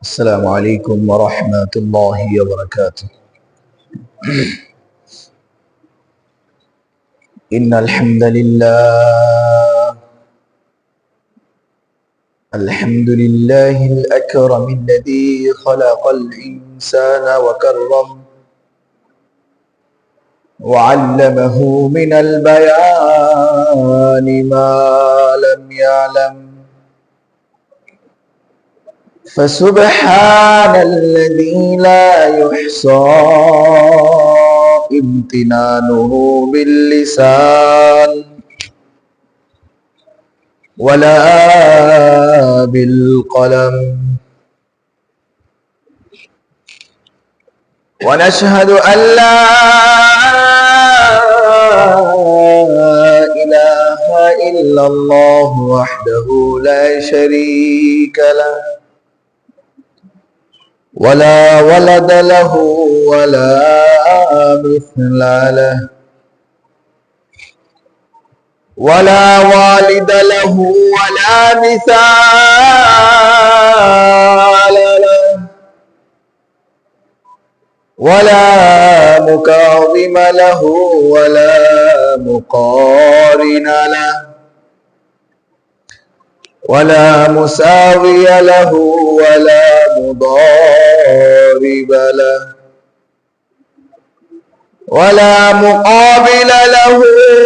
السلام عليكم ورحمة الله وبركاته. إن الحمد لله الأكرم الذي خلق الإنسان وكرم وعلمه من البيان ما لم يعلم، فسبحان الذي لا يحصى امتنانه باللسان ولا بالقلم، ونشهد أن لا إله إلا الله وحده لا شريك له، ولا ولد له ولا مثل له، ولا والد له ولا مثال له، ولا مكاظم له ولا مقارن له، ولا مساوي له ولا مضارب له، ولا مقابل له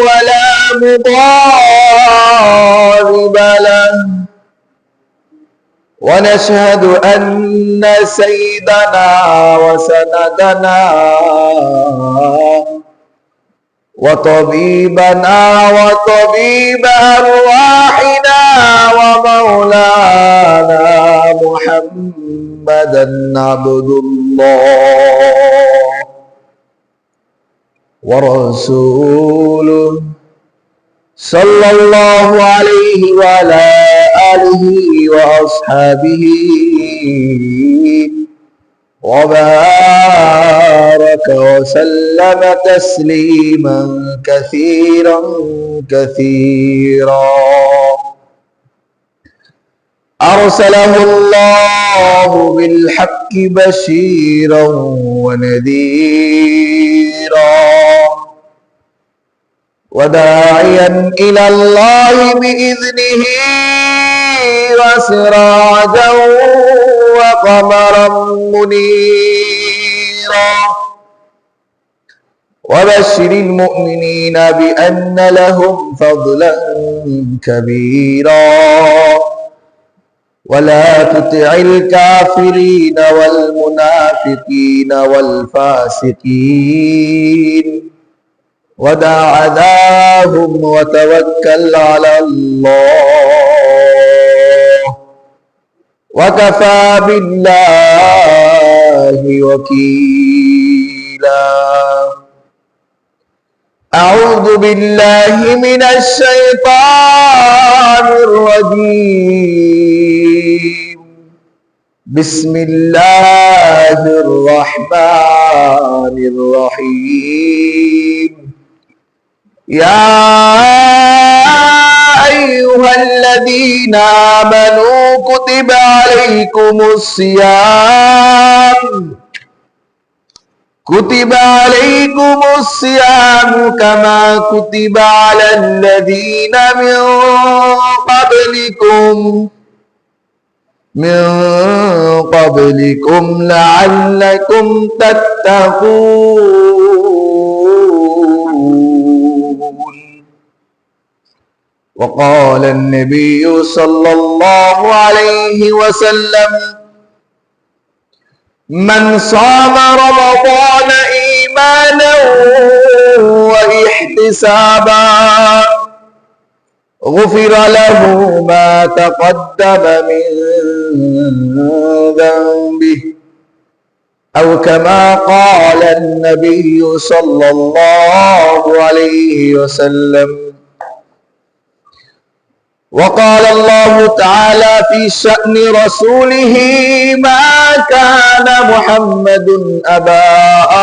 ولا مضارب له، ونشهد أن سيدنا وسندنا وطبيبنا وطبيب أرواحنا ومولانا محمدا عبد الله ورسوله صلى الله عليه وعلى آله وأصحابه وبارك وسلم تسليما كثيرا كثيرا. أرسله الله بالحق بشيرا ونذيرا وداعيا إلى الله بإذنه وسراجا وقمرا منيرا، وبشر المؤمنين بأن لهم فضلا كبيرا، ولا تطع الكافرين والمنافقين والفاسقين، ودع أذاهم وتوكل على الله، وكفى بالله وكيلا. أعوذ بالله من الشيطان الرجيم. بسم الله الرحمن الرحيم. يا أيها الذين آمنوا كتب عليكم الصيام كما كتب على الذين من قبلكم لعلكم تتقون. وقال النبي صلى الله عليه وسلم: من صام رمضان إيمانا واحتسابا غفر له ما تقدم من ذنبه، أو كما قال النبي صلى الله عليه وسلم. وقال الله تعالى في شأن رسوله: ما كان محمد أبا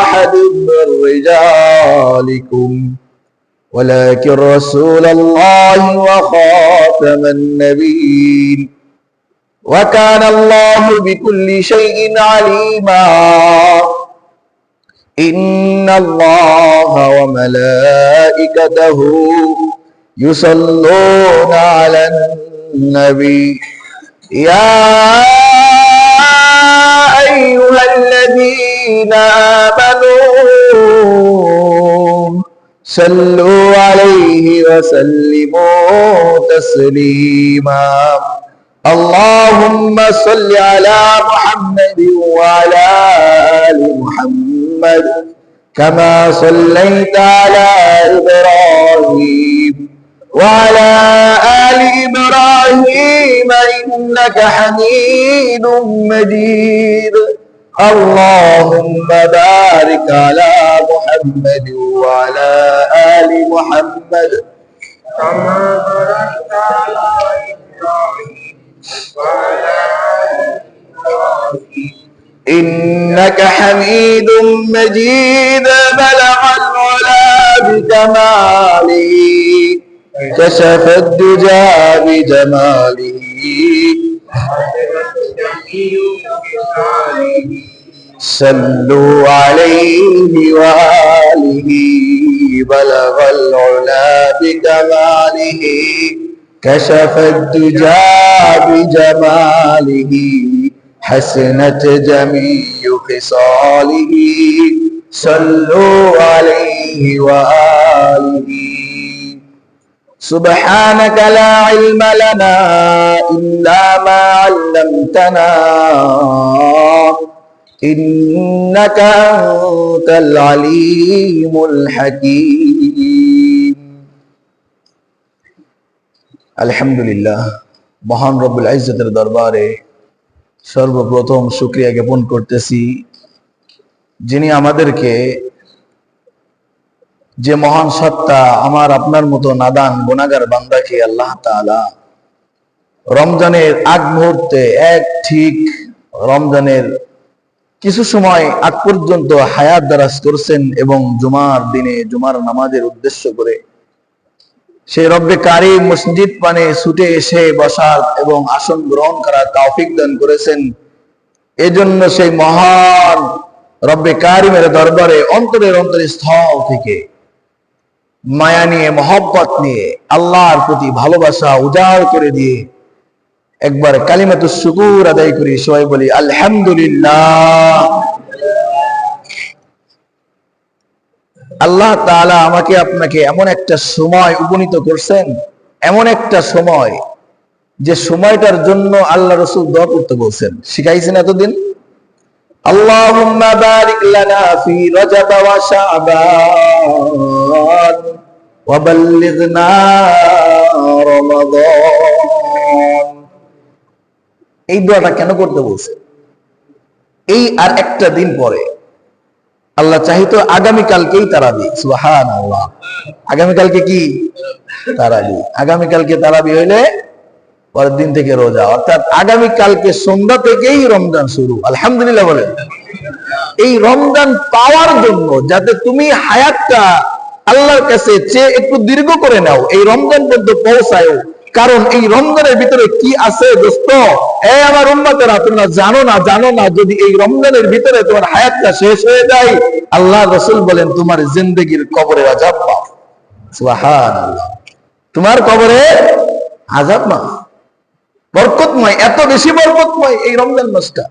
أحد من رجالكم ولكن رسول الله وخاتم النبيين وكان الله بكل شيء عليما إن الله وملائكته يصلون على النبي يا أيها الذين آمنوا صلوا عليه وسلموا تسليما اللهم صل على محمد وعلى آل محمد كما صليت على إبراهيم وعلى آل إبراهيم إنك حميد مجيد اللهم بارك على محمد وعلى آل محمد كما باركت على إبراهيم وعلى آل إبراهيم إنك حميد مجيد بلغ العلا بكماله كشف الدجى بجماله صلوا عليه وآله بلغ العلا بكماله كشف الدجى بجماله حسنت جميع خصاله صلوا عليه وآله سبحانك لا علم لنا إلا ما علمتنا إنك أنت العليم الحكيم الحمد لله মহান রব্বুল ইজ্জতের দরবারে সর্বপ্রথম শুকরিয়া জ্ঞাপন করতেছি যিনি আমাদেরকে যে মহান সত্তা আমার আপনার মতো নাদান গুনাহগার বান্দাকে আল্লাহ তাআলা রমজানের আগ মুহূর্তে ঠিক রমজানের কিছু সময় আগ পর্যন্ত হায়াত দারাজ করছেন এবং জুমার দিনে জুমার নামাজের উদ্দেশ্য করে সেই রব্বে কারীম মসজিদ পানে ছুটে এসে বসার এবং আসন গ্রহণ করার তৌফিক দান করেছেন। এজন্য সেই মহান রব্বে কারীমের দরবারে অন্তরের অন্তরস্থল থেকে মায়া নিয়ে মহব্বত নিয়ে আল্লাহর প্রতি ভালোবাসা উজাড় করে দিয়ে একবার কালিমাতুশ শুকুর আদায় করি, সবাই বলি আলহামদুলিল্লাহ। আল্লাহ তাআলা আমাকে আপনাকে এমন একটা সময় উপনীত করছেন, এমন একটা সময় যে সময়টার জন্য আল্লাহ রাসূল দোয়া করতে বলছেন, শিখাইছেন এতদিন। আল্লাহুম্মা বারিক লানা ফি রজব ওয়া শাবান ওয়া বাল্লিগনা রমাদান। এই দোয়াটা কেন করতে বলছেন? এই আর একটা দিন পরে আল্লাহ চাহিত আগামীকালকেই তারাবি। সুবহানাল্লাহ। আগামীকালকে কি তারাবি? আগামীকালকে তারাবি হইলে পরের দিন থেকে রোজা, অর্থাৎ আগামীকালকে সন্ধ্যা থেকেই রমজান শুরু। আলহামদুলিল্লাহ বলেন। এই রমজান পাওয়ার জন্য যাতে তুমি হায়াতটা আল্লাহর কাছে চেয়ে একটু দীর্ঘ করে নাও, এই রমজান পর্যন্ত পৌঁছায়। কারণ এই রমজানের ভিতরে কি আছে দোস্ত, এই আমার উম্মতেরা, তোমরা জানো না যদি এই রমজানের ভিতরে তোমার হায়াতটা শেষ হয়ে যায়, আল্লাহ রাসূল বলেন তোমার জিন্দেগির কবরের আযাব পাও। সুবহানাল্লাহ। তোমার কবরে আযাব না, বরকতময়, এত বেশি বরকতময় এই রমজান মাসটা।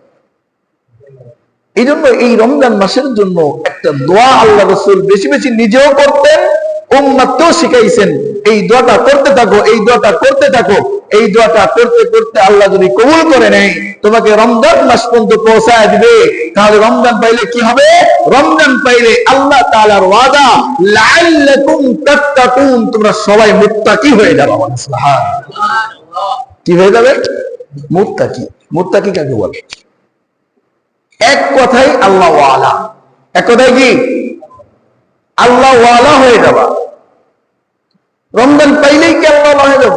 এই জন্য এই রমজান মাসের জন্য একটা দোয়া আল্লাহ রাসূল বেশি বেশি নিজেও করতেন, উম্মতকেও শিখাইছেন। এই দোয়াটা করতে থাকো, এই দোয়াটা করতে থাকো। এই দোয়াটা করতে করতে আল্লাহ যদি কবুল করে নেয়, তোমাকে রমজান মাস পর্যন্ত পৌঁছায় দিবে। তাহলে রমজান পাইলে কি হবে? রমজান পাইলে আল্লাহ তাআলার ওয়াদা লাআল্লাকুম তাত্তাকুন, তোমরা সবাই মুত্তাকি হয়ে যাবে। সুবহানাল্লাহ। কি হয়ে যাবে? মুত্তাকি। মুত্তাকি কাকে বলে? এক কথাই আল্লাহ ওয়ালা। এক কথাই কি? আল্লাহ ওয়ালা হয়ে যাবা। রমজান পাইলেই কি আল্লাহ ওয়ালা হয়ে যাব?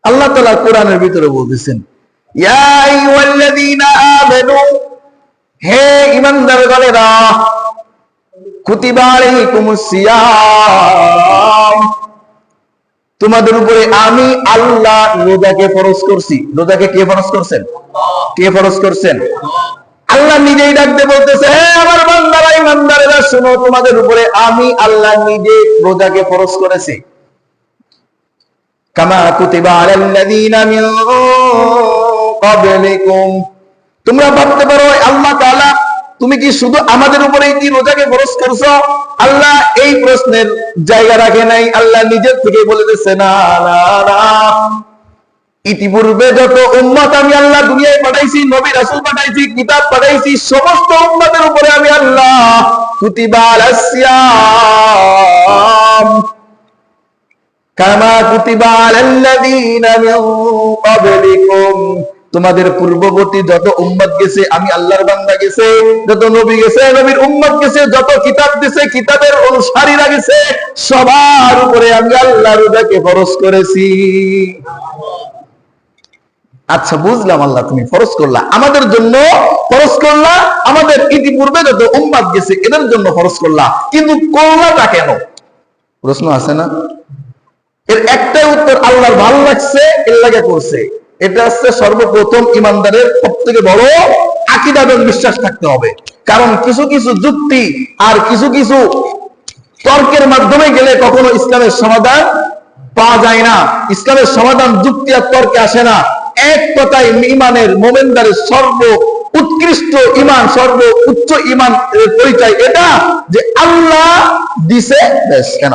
আল্লাহ তাআলা কোরআনের ভিতরে বলতেছেন, ইয়া আইয়ুহাল্লাযীনা আমানু, হে ঈমানদারগণেরা, কুতিবা আলাইকুমুস সিয়াম, তোমাদের উপরে আমি আল্লাহ রোজাকে ফরজ করছি। রোজাকে কে ফরজ করছেন? কে ফরজ করছেন? আল্লাহ নিজেই ডাকতে বলতেছে, হে আমার বান্দারা, ইমানদারেরা শোনো, তোমাদের উপরে আমি আল্লাহ নিজে রোজাকে ফরজ করেছি। কামা কুতিবা আলাল্লাযীনা মিন ক্বাবলিকুম, তোমরা ভাবতে পারো আল্লাহ তাআলা তুমি কি শুধু আমাদের উপরেই কি রোজাকে ফরজ করছো? আল্লাহ এই প্রশ্নের জায়গা রাখে নাই, আল্লাহ নিজের থেকে বলে দিচ্ছে না না না, ইতিপূর্বে যত উম্মত আমি আল্লাহ দুনিয়ায় পাঠাইছি, নবী রাসূল পাঠাইছি, কিতাব পাঠাইছি, সমস্ত উম্মতের উপরে আমি আল্লাহ কুতিবা আলাস সিয়াম কামা কুতিবা আলাল্লাযীনা মিন ক্বাবলিকুম, তোমাদের পূর্ববর্তী যত উম্মত গেছে, আমি আল্লাহর বান্দা গেছে, যত নবী গেছে, নবীর উম্মত গেছে, যত কিতাব দিয়েছে, কিতাবের অনুসারীরা গেছে, সবার উপরে আমি আল্লাহ রোজাকে ফরজ করেছি। আচ্ছা বুঝলাম, আল্লাহ তুমি ফরজ করলা, আমাদের জন্য ফরজ করলা, আমাদের ইতিপূর্বে যত উম্মত গেছে এদের জন্য ফরজ করলা, কিন্তু করলাটা কেন? প্রশ্ন আছে না? এর একটাই উত্তর, আল্লাহর ভালো লাগছে এর লাগে করছে। এটা হচ্ছে সর্বপ্রথম ইমানদারের সবথেকে বড় আকীদা এবং বিশ্বাস থাকতে হবে। কারণ কিছু কিছু যুক্তি আর কিছু কিছু তর্কের মাধ্যমে গেলে কখনো ইসলামের সমাধান পাওয়া যায় না। ইসলামের সমাধান যুক্তি আর তর্কে আসে না। এক কথায় ইমানের মোমেনদারের সর্ব উৎকৃষ্ট ইমান, সর্ব উচ্চ ইমান পরিচয় এটা যে আল্লাহ দিছে, বেশ। কেন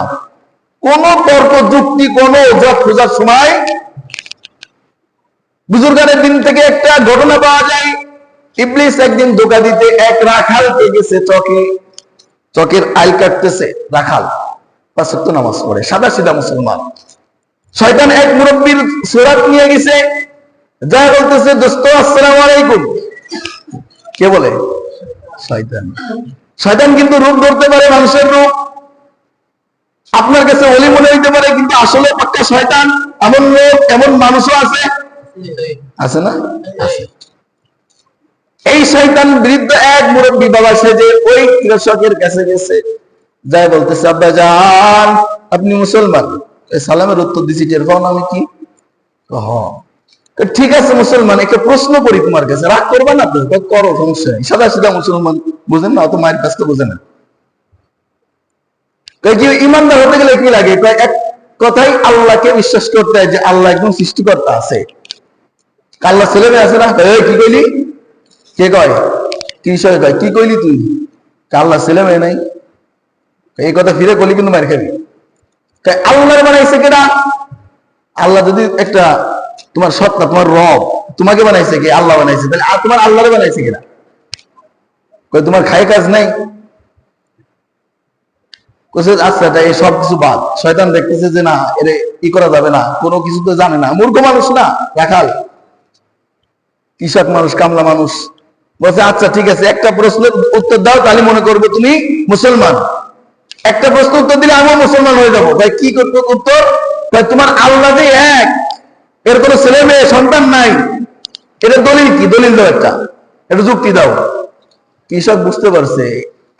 কোন তর্ক যুক্তি কোন অজুহাত খোঁজার সময়? বুজুর্গানের দিন থেকে একটা ঘটনা পাওয়া যায়। ইবলিস একদিন ধোঁকা দিতে এক রাখালকে গেছে চকে, চকের আইল কাটতেছে। রাখাল ৫ ওয়াক্ত নামাজ পড়ে, সাদা সিধা মুসলমান। শয়তান এক মুরব্বীর সুরাত নিয়ে গেছে, যা বলতেছে, দোস্ত আসসালামু আলাইকুম। কে বলে? শয়তান। শয়তান কিন্তু রূপ ধরতে পারে মানুষের রূপ। আপনার কাছে ওলি মনে হইতে পারে, কিন্তু আসলে পাক্কা শয়তান। এমন লোক, এমন মানুষও আছে, আছে না? আছে। এই শয়তান বৃদ্ধ এক মুরব্বী বাবা সেজে ওই কৃষকের কাছে গেছে, যাই বলতেছে, আব্বা জান আপনি মুসলমান? সালামের উত্তর দিছি, টের পাও না আমি কি? ঠিক আছে মুসলমান, একটা প্রশ্ন করি তোমার কাছে, রাগ করবা না তো? করো, সমস্যা নেই। সাদা সিধা মুসলমান, বুঝেন না? অত মায়ের কাছে বোঝে না। ইমানদার হতে গেলে কি লাগে? এক কথাই আল্লাহকে বিশ্বাস করতে হয় যে আল্লাহ একদম সৃষ্টিকর্তা আছে। আল্লাহ ছেলে মেয়ে আছে না? কি কইলি? কে কয়? কি বিষয় কয়? কি কইলি তুই? আল্লাহ ছেলে মেয়ে নাই, এই কথা ফিরে বলি কিন্তু মার খাবি। আল্লাহ বানাইছে কেডা? আল্লাহ যদি একটা তোমার সত্তা, তোমার রব, তোমাকে বানাইছে কে? আল্লাহ বানাইছে। তাহলে তোমার আল্লাহরে বানাইছে কেডা? তোমার খাই কাজ নাই? আচ্ছা এই সব কিছু বাদ। শয়তান দেখতেছে যে না, এর ই করা যাবে না, কোনো কিছু তো জানে না, মূর্খ মানুষ না, রাখাল, কৃষক মানুষ, কামলা মানুষ। বলছে আচ্ছা ঠিক আছে, একটা প্রশ্নের উত্তর দাও, তাহলে মনে করবে তুমি মুসলমান। একটা প্রশ্ন উত্তর দিলে আমিও মুসলমান হয়ে যাবো। ভাই কি করবো উত্তর? ভাই তোমার আল্লাহ যে এক, এর কোনো ছেলে মেয়ে সন্তান নাই, এটা দলিল কি? দলিল দাও, একটা যুক্তি দাও। কৃষক বুঝতে পারছে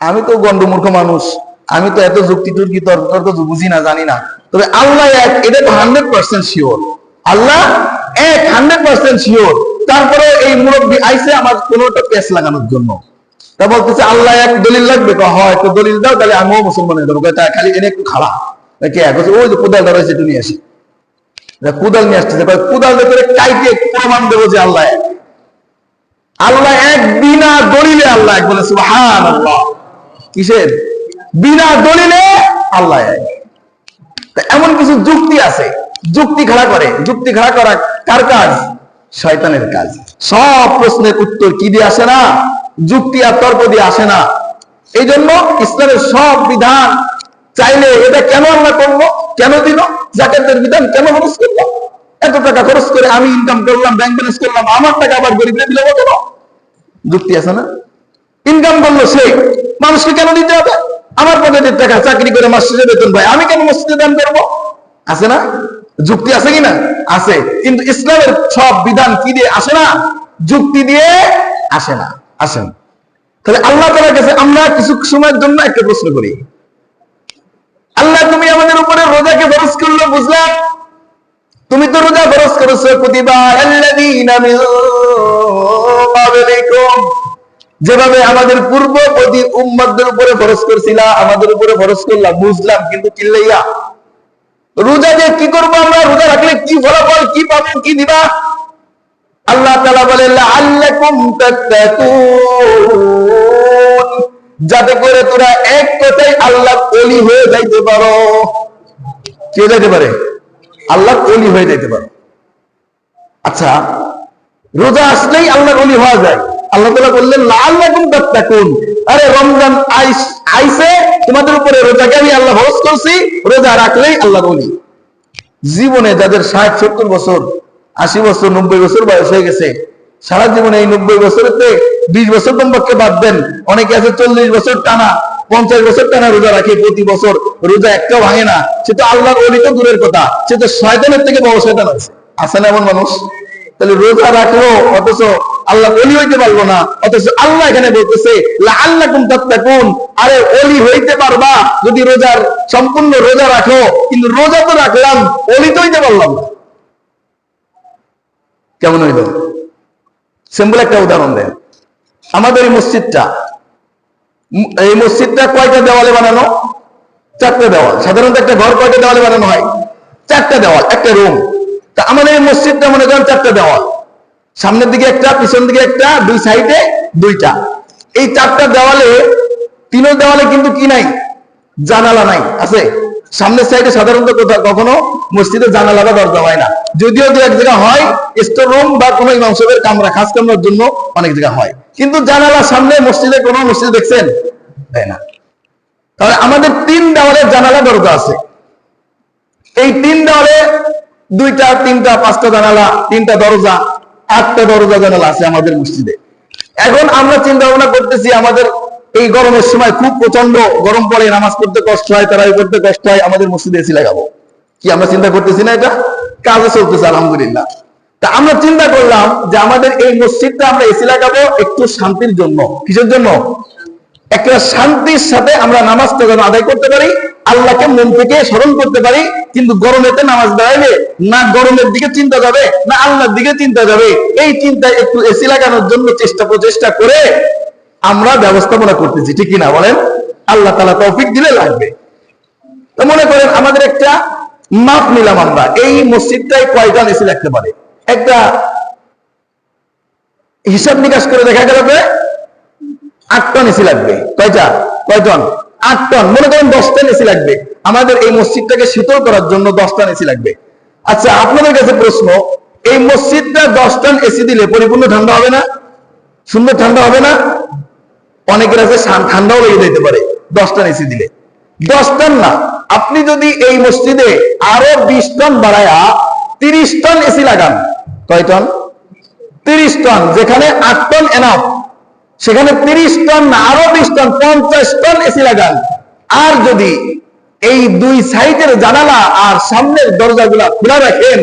আমি তো গন্ডমূর্খ মানুষ, আমি তো এত যুক্তি টুর্কি তর্ক বুঝি না, জানি না। তবে আল্লাহ এক, এটা তো 100% শিওর। আল্লাহ এক 100% শিওর। তারপরে এই মুরব্বী আইসে আমার কোন একটা পেস লাগানোর জন্য। তা বলতেছে আল্লাহ এক, দলিল লাগবে? হয় একটু দলিল দাও, তাহলে আমিও মুসলমান হয়ে যাবো। খালি এনে একটু খাড়া, কে ওই যে কোদাল ধরেছে, একটু নিয়ে আসি। কোদাল নিয়ে আসতেছে, কোদাল ভেতরে কাইতে প্রমাণ দেবো যে আল্লাহ এক। আল্লাহ এক বিনা দলিলে আল্লাহ এক, বলে সুবহানাল্লাহ। কিসের? বিনা দলিলে আল্লাহ এক। এমন কিছু যুক্তি আছে, যুক্তি খাড়া করে। যুক্তি খাড়া করা কার কাজ? শয়তানের কাজ। সব প্রশ্নের উত্তর কি দিয়ে আসে না? যুক্তি আর তর্ক দিয়ে আসে না। এই জন্য ইসলামের সব বিধান চাইলে এটা কেন আল্লাহ করলো, কেন দিল, যাকাতের বিধান কেন খরচ করলো, এত টাকা খরচ করে আমি ইনকাম করলাম, ব্যাংক ব্যালেন্স করলাম, আমার টাকা আবার গরিবদের দিল কেন? যুক্তি আছে না? ইনকাম করলো সে, মানুষকে কেন দিতে হবে? আমার পকেটের টাকা, চাকরি করে মসজিদে বেতন পাই, আমি কেন মসজিদে দান করবো? আছে না? যুক্তি আছে কিনা? আছে। কিন্তু ইসলামের সব বিধান কি দিয়ে আসে না? যুক্তি দিয়ে আসে না, আসে না। তাহলে আল্লাহ তাআলার কাছে আমরা কিছু সময়ের জন্য একটা প্রশ্ন করি, আল্লাহ তুমি আমাদের উপরে রোজাকে ফরজ করলো বুঝলাম, তুমি তো রোজা ফরজ করেছো কুতিবা আলাল্লাযীনা মিন ক্বাবলিকুম, যেভাবে আমাদের পূর্ববর্তী উম্মতদের উপরে ফরজ করছিলা আমাদের উপরে ফরজ করলা বুঝলাম, কিন্তু কিল্লাইয়া রোজা দিয়ে কি করবো আমরা, রোজা রাখলে কি ফলাফল, কি পাবো, কি দিবা? আল্লাহ তাআলা বলেন লাআল্লাকুম তাত্তাকুন, যাতে করে তোরা এক কথায় আল্লাহর ওলি হয়ে যাইতে পারো। কে যাইতে পারে? আল্লাহর ওলি হয়ে যাইতে পারো। আচ্ছা, রোজা আসলেই আল্লাহর ওলি হওয়া যায়? আল্লাহ তাআলা বললেন লাআল্লাকুম তাত্তাকুন, আরে রমজান আইছে, তোমাদের উপরে রোজাকে আমি আল্লাহ ফরজ করছি, রোজা রাখলেই আল্লাহর ওলি। জীবনে যাদের 60-70 বছর 80 বছর 90 বছর বয়স হয়ে গেছে, সারা জীবনে এই 90 বছরেতে 20 বছর কমপক্ষে বাদ দেন, অনেকে আছে 40 বছর টানা 50 বছর টানা রোজা রাখে, প্রতি বছর রোজা একটাও ভাঙে না, সে তো আল্লাহর ওলি তো দূরের কথা, সে তো শয়তানের থেকে বড় শয়তান আছে না এমন মানুষ? তাহলে রোজা রাখলো অথচ আল্লাহ ওলি হইতে পারবো না, অথচ আল্লাহ এখানে বলতেছে লাআল্লাকুম তাত্তাকুন, আরে ওলি হইতে পারবা যদি রোজার সম্পূর্ণ রোজা রাখো, কিন্তু রোজা তো রাখলাম, ওলি তো হইতে পারলাম না। কেমন হইল? সিম্পল একটা উদাহরণ দেন। আমাদের এই মসজিদটা কয়টা দেওয়ালে বানানো? 4টা দেওয়াল। সাধারণত একটা ঘর কয়টা দেওয়ালে বানানো হয়? 4টা দেওয়াল, একটা রুম। তা আমাদের এই মসজিদটা মনে করেন 4টা দেওয়াল, সামনের দিকে একটা, পিছন দিকে একটা, দুই সাইডে 2টা। এই 4টা দেওয়ালে, 3 দেওয়ালে কিন্তু কি নাই? জানালা নাই। আছে? সামনের সাইডে সাধারণত কখনো মসজিদে জানালা বা দরজা হয় না, যদিও দু এক জায়গা হয়, স্টোর রুম বা কোনো ইমাম সাহেবের কামরা, খাস কামরার জন্য অনেক জায়গা হয়, কিন্তু জানালা সামনে মসজিদে কোনো মসজিদে দেখছেন? তাই না? তাহলে আমাদের 3 দেওয়ালে জানালা দরজা আছে। এই 3 দেওয়ালে 2টা 3টা 5টা জানালা, 3টা দরজা, 8টা দরজা জানালা আছে আমাদের মসজিদে। এখন আমরা চিন্তা ভাবনা করতেছি আমাদের এই গরমের সময় খুব প্রচন্ড গরম পড়ে, নামাজ পড়তে কষ্ট হয়, তারাবি পড়তে কষ্ট হয়, আমাদের মসজিদে এসি লাগাবো। কি আমরা চিন্তা করতেছি না? এটা কাজে চলতেছে আলহামদুলিল্লাহ। তা আমরা চিন্তা করলাম যে আমাদের এই মসজিদটা আমরা এসি লাগাবো একটু শান্তির জন্য। কিসের জন্য? একটা শান্তির সাথে আমরা নামাজটা যেন আদায় করতে পারি, আল্লাহকে মন থেকে স্মরণ করতে পারি। কিন্তু গরমেতে নামাজ দাঁড়াইলে না গরমের দিকে চিন্তা যাবে, না আল্লাহর দিকে চিন্তা যাবে। এই চিন্তায় একটু এসি লাগানোর জন্য প্রচেষ্টা করে আমরা ব্যবস্থাপনা করতেছি, ঠিক কিনা বলেন? আল্লাহ তাআলা তৌফিক দিলে লাগবে। তো মনে করেন আমাদের একটা মাপ নিলাম, আমরা এই মসজিদটায় কয়টা এসি লাগতে পারে? একটা হিসাব নিকাশ করে দেখা গেল 8 টন এসি লাগবে। কয় টন? 8 টন। মনে করেন 10 টন এসি লাগবে আমাদের এই মসজিদটাকে শীতল করার জন্য, 10 টন এসি লাগবে। আচ্ছা, আপনাদের কাছে প্রশ্ন, এই মসজিদটা 10 টন এসি দিলে পরিপূর্ণ ঠান্ডা হবে না? সুন্দর ঠান্ডা হবে না? অনেকের কাছে ঠান্ডাও লেগে যেতে পারে 10 টন এসি দিলে। 10 টন না, আপনি যদি এই মসজিদে আরো 20 টন বাড়ায়া 30 টন এসি লাগান। কয় টন? 30 টন। যেখানে 8 টন এনাফ, সেখানে 30 টন না, আরো 20 টন 50 টন এসি লাগান। আর যদি এই 2 সাইডের জানালা আর সামনের দরজাগুলা খোলা রাখেন,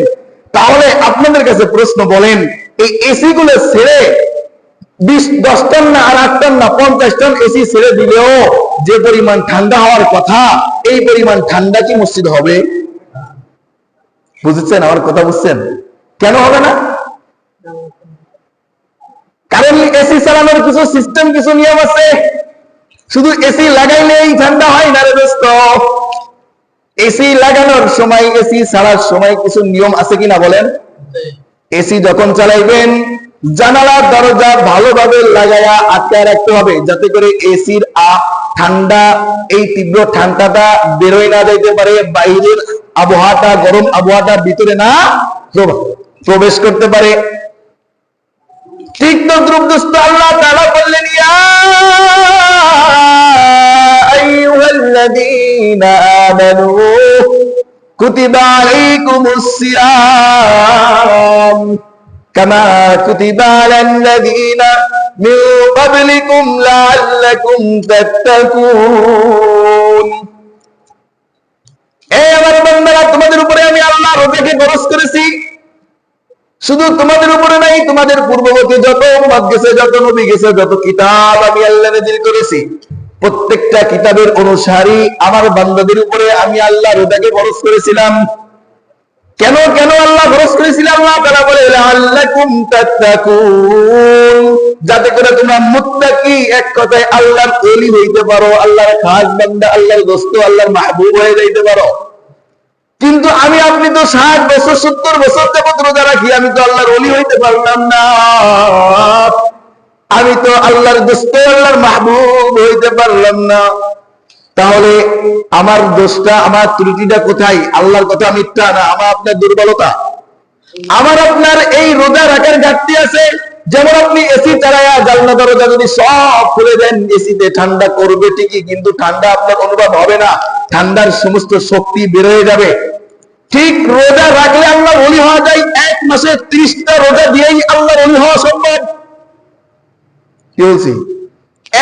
তাহলে আপনাদের কাছে প্রশ্ন, বলেন এই এসি গুলো ছেড়ে 10 টন না আর 8 টন না 50 টন এসি ছেড়ে দিলেও যে পরিমাণ ঠান্ডা হওয়ার কথা, এই পরিমাণ ঠান্ডা কি মসজিদ হবে? বুঝছেন আমার কথা? বুঝছেন কেন হবে না? কারণ এসি চালানোর কিছু সিস্টেম, কিছু নিয়ম আছে। শুধু এসি লাগাইলেই ঠান্ডা হয় না রে দোস্ত। এসি লাগানোর সময়, এসি ছাড়ার সময় কিছু নিয়ম আছে কিনা বলেন? এসি যখন চালাইবেন জানালা দরজা ভালোভাবে লাগায়া আটকায় রাখতে হবে, যাতে করে এসির ঠান্ডা, এই তীব্র ঠান্ডাটা বেরোয় না যাইতে পারে, বাইরের আবহাওয়াটা, গরম আবহাওয়াটা ভিতরে না প্রবেশ করতে পারে। ঠিক তো দ্রুপদস্ত আল্লাহ তাআলা বললেন, ইয়া আইয়ুহাল্লাযীনা আমানু কুতিবা আলাইকুমুস সিয়াম কামা কুতিবা আলাল্লাযীনা মিন ক্বাবলিকুম লাআল্লাকুম তাত্তাকুন। এ আমার বান্দারা, তোমাদের উপরে আমি আল্লাহ রোজাকে ফরজ করেছি শুধু তোমাদের উপরে নাই, তোমাদের পূর্ববর্তী যত উম্মত গেছে, যত নবী গেছে, যত কিতাব আমি আল্লাহ নাযিল করেছি, প্রত্যেকটা কিতাবের অনুসারী আমার বান্দাদের উপরে আমি আল্লাহ রোজাকে ফরজ করেছিলাম। কেন কেন আল্লাহ ফরজ করেছিলাম? আল্লাহ তাআলা বলে লাআল্লাকুম তাত্তাকুন, যাতে করে তোমরা মুত্তাকি, এক কথায় আল্লাহর ওলি হইতে পারো, আল্লাহর খাস বান্দা, আল্লাহর দোস্ত, আল্লাহর মাহবুব হয়ে যাইতে পারো। কিন্তু আমি আপনি তো 60 বছর 70 বছর যাবত রোজা রাখি, আমি তো আল্লাহর ওলি হইতে পারলাম না, আমি তো আল্লাহর দোস্ত, আল্লাহর মাহবুব হইতে পারলাম না। তাহলে আমার দোষটা, আমার ত্রুটিটা কোথায়? আল্লাহর কথা মিথ্যা না, আমার আপনার দুর্বলতা। আমার আপনার এই রোজা রাখার ঘাটতি আছে। যেমন আপনি এসি চালায়া জানলা দরজা যদি সব খুলে দেন, এসিতে ঠান্ডা করবে ঠিকই, কিন্তু ঠান্ডা আপনার অনুভব হবে না, ঠান্ডার সমস্ত শক্তি বের হয়ে যাবে। ঠিক রোজা রাখলে আল্লাহ ওলি হওয়া যায়? 1 মাসে 30টা রোজা দিয়েই আল্লাহ ওলি হওয়া সম্ভব? কি বলছি?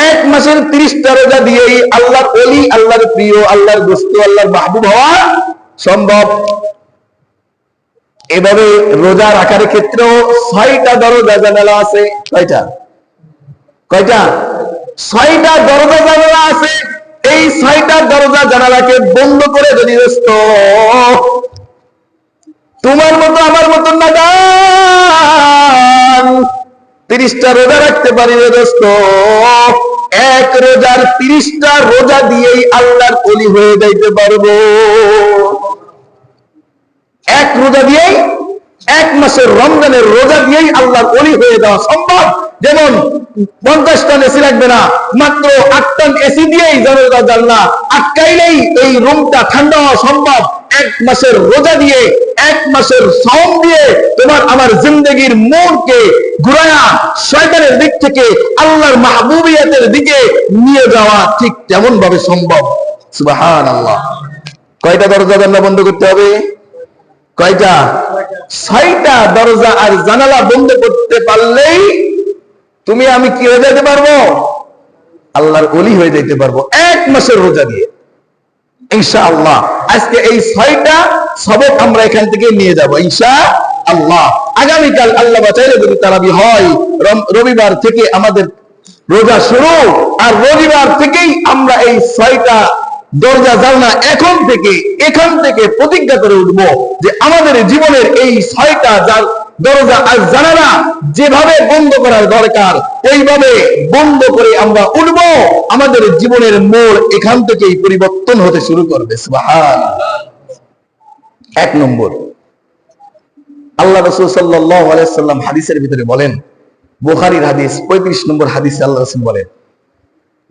1 মাসের 30টা রোজা দিয়েই আল্লাহর ওলি, আল্লাহর প্রিয়, আল্লাহর দোস্ত, আল্লাহর মাহবুব হওয়া সম্ভব। এভাবে রোজা রাখার ক্ষেত্রেও 6টা দরজা জানালা আছে। কয়টা? 6টা দরজা জানালা আছে। এই 6টা দরজা জানালাকে বন্ধ করে যদি দোস্ত তোমার মতো আমার মতো নাদান 30টা রোজা রাখতে পারি রে দোস্ত, এক রোজার 30টা রোজা দিয়েই আল্লাহর ওলি হয়ে যাইতে পারবো। এক রোজা দিয়েই, 1 মাসের রমজানের রোজা দিয়েই আল্লাহর ওলি হয়ে যাওয়া সম্ভব। যেমন 50 টন এসি লাগবে না, মাত্র 8 টন এসি দিয়েই জানলা আটকাইলেই এই রুমটা ঠান্ডা হওয়া সম্ভব। 1 মাসের রোজা দিয়ে, 1 মাসের সাওম দিয়ে তোমার আমার জিন্দেগির মোড়কে ঘুরায়া শয়তানের দিক থেকে আল্লাহর মাহবুবিয়তের দিকে নিয়ে যাওয়া ঠিক তেমন ভাবে সম্ভব। সুবহানাল্লাহ। কয়টা দরজা জানলা বন্ধ করতে হবে? কয়টা? 6টা দরজা আর জানালা বন্ধ করতে পারলেই তুমি আমি কি হয়ে যেতে পারবো? আল্লাহর ওলি হয়ে যেতে পারবো 1 মাসের রোজা দিয়ে, ইনশাআল্লাহ। আজকে এই 6টা সবক আমরা এখান থেকে নিয়ে যাব ইনশাআল্লাহ। আগামীকাল আল্লাহ বাঁচাইলে যদি তারাবি হয়, রবিবার থেকে আমাদের রোজা শুরু, আর রবিবার থেকেই আমরা এই 6টা দরজা জানলা এখান থেকে প্রতিজ্ঞা করে উঠবো যে আমাদের জীবনের এই 6টা দরজা আর জানালা যেভাবে বন্ধ করার দরকার ওইভাবে বন্ধ করে আমরা উঠবো। আমাদের জীবনের মোড় এখান থেকেই পরিবর্তন হতে শুরু করবে। সুবহানাল্লাহ। 1 নম্বর, আল্লাহ রাসূল সাল্লাল্লাহু আলাইহি সাল্লাম হাদিসের ভিতরে বলেন, বুখারীর হাদিস 35 নম্বর হাদিসে আল্লাহ রাসূল বলেন,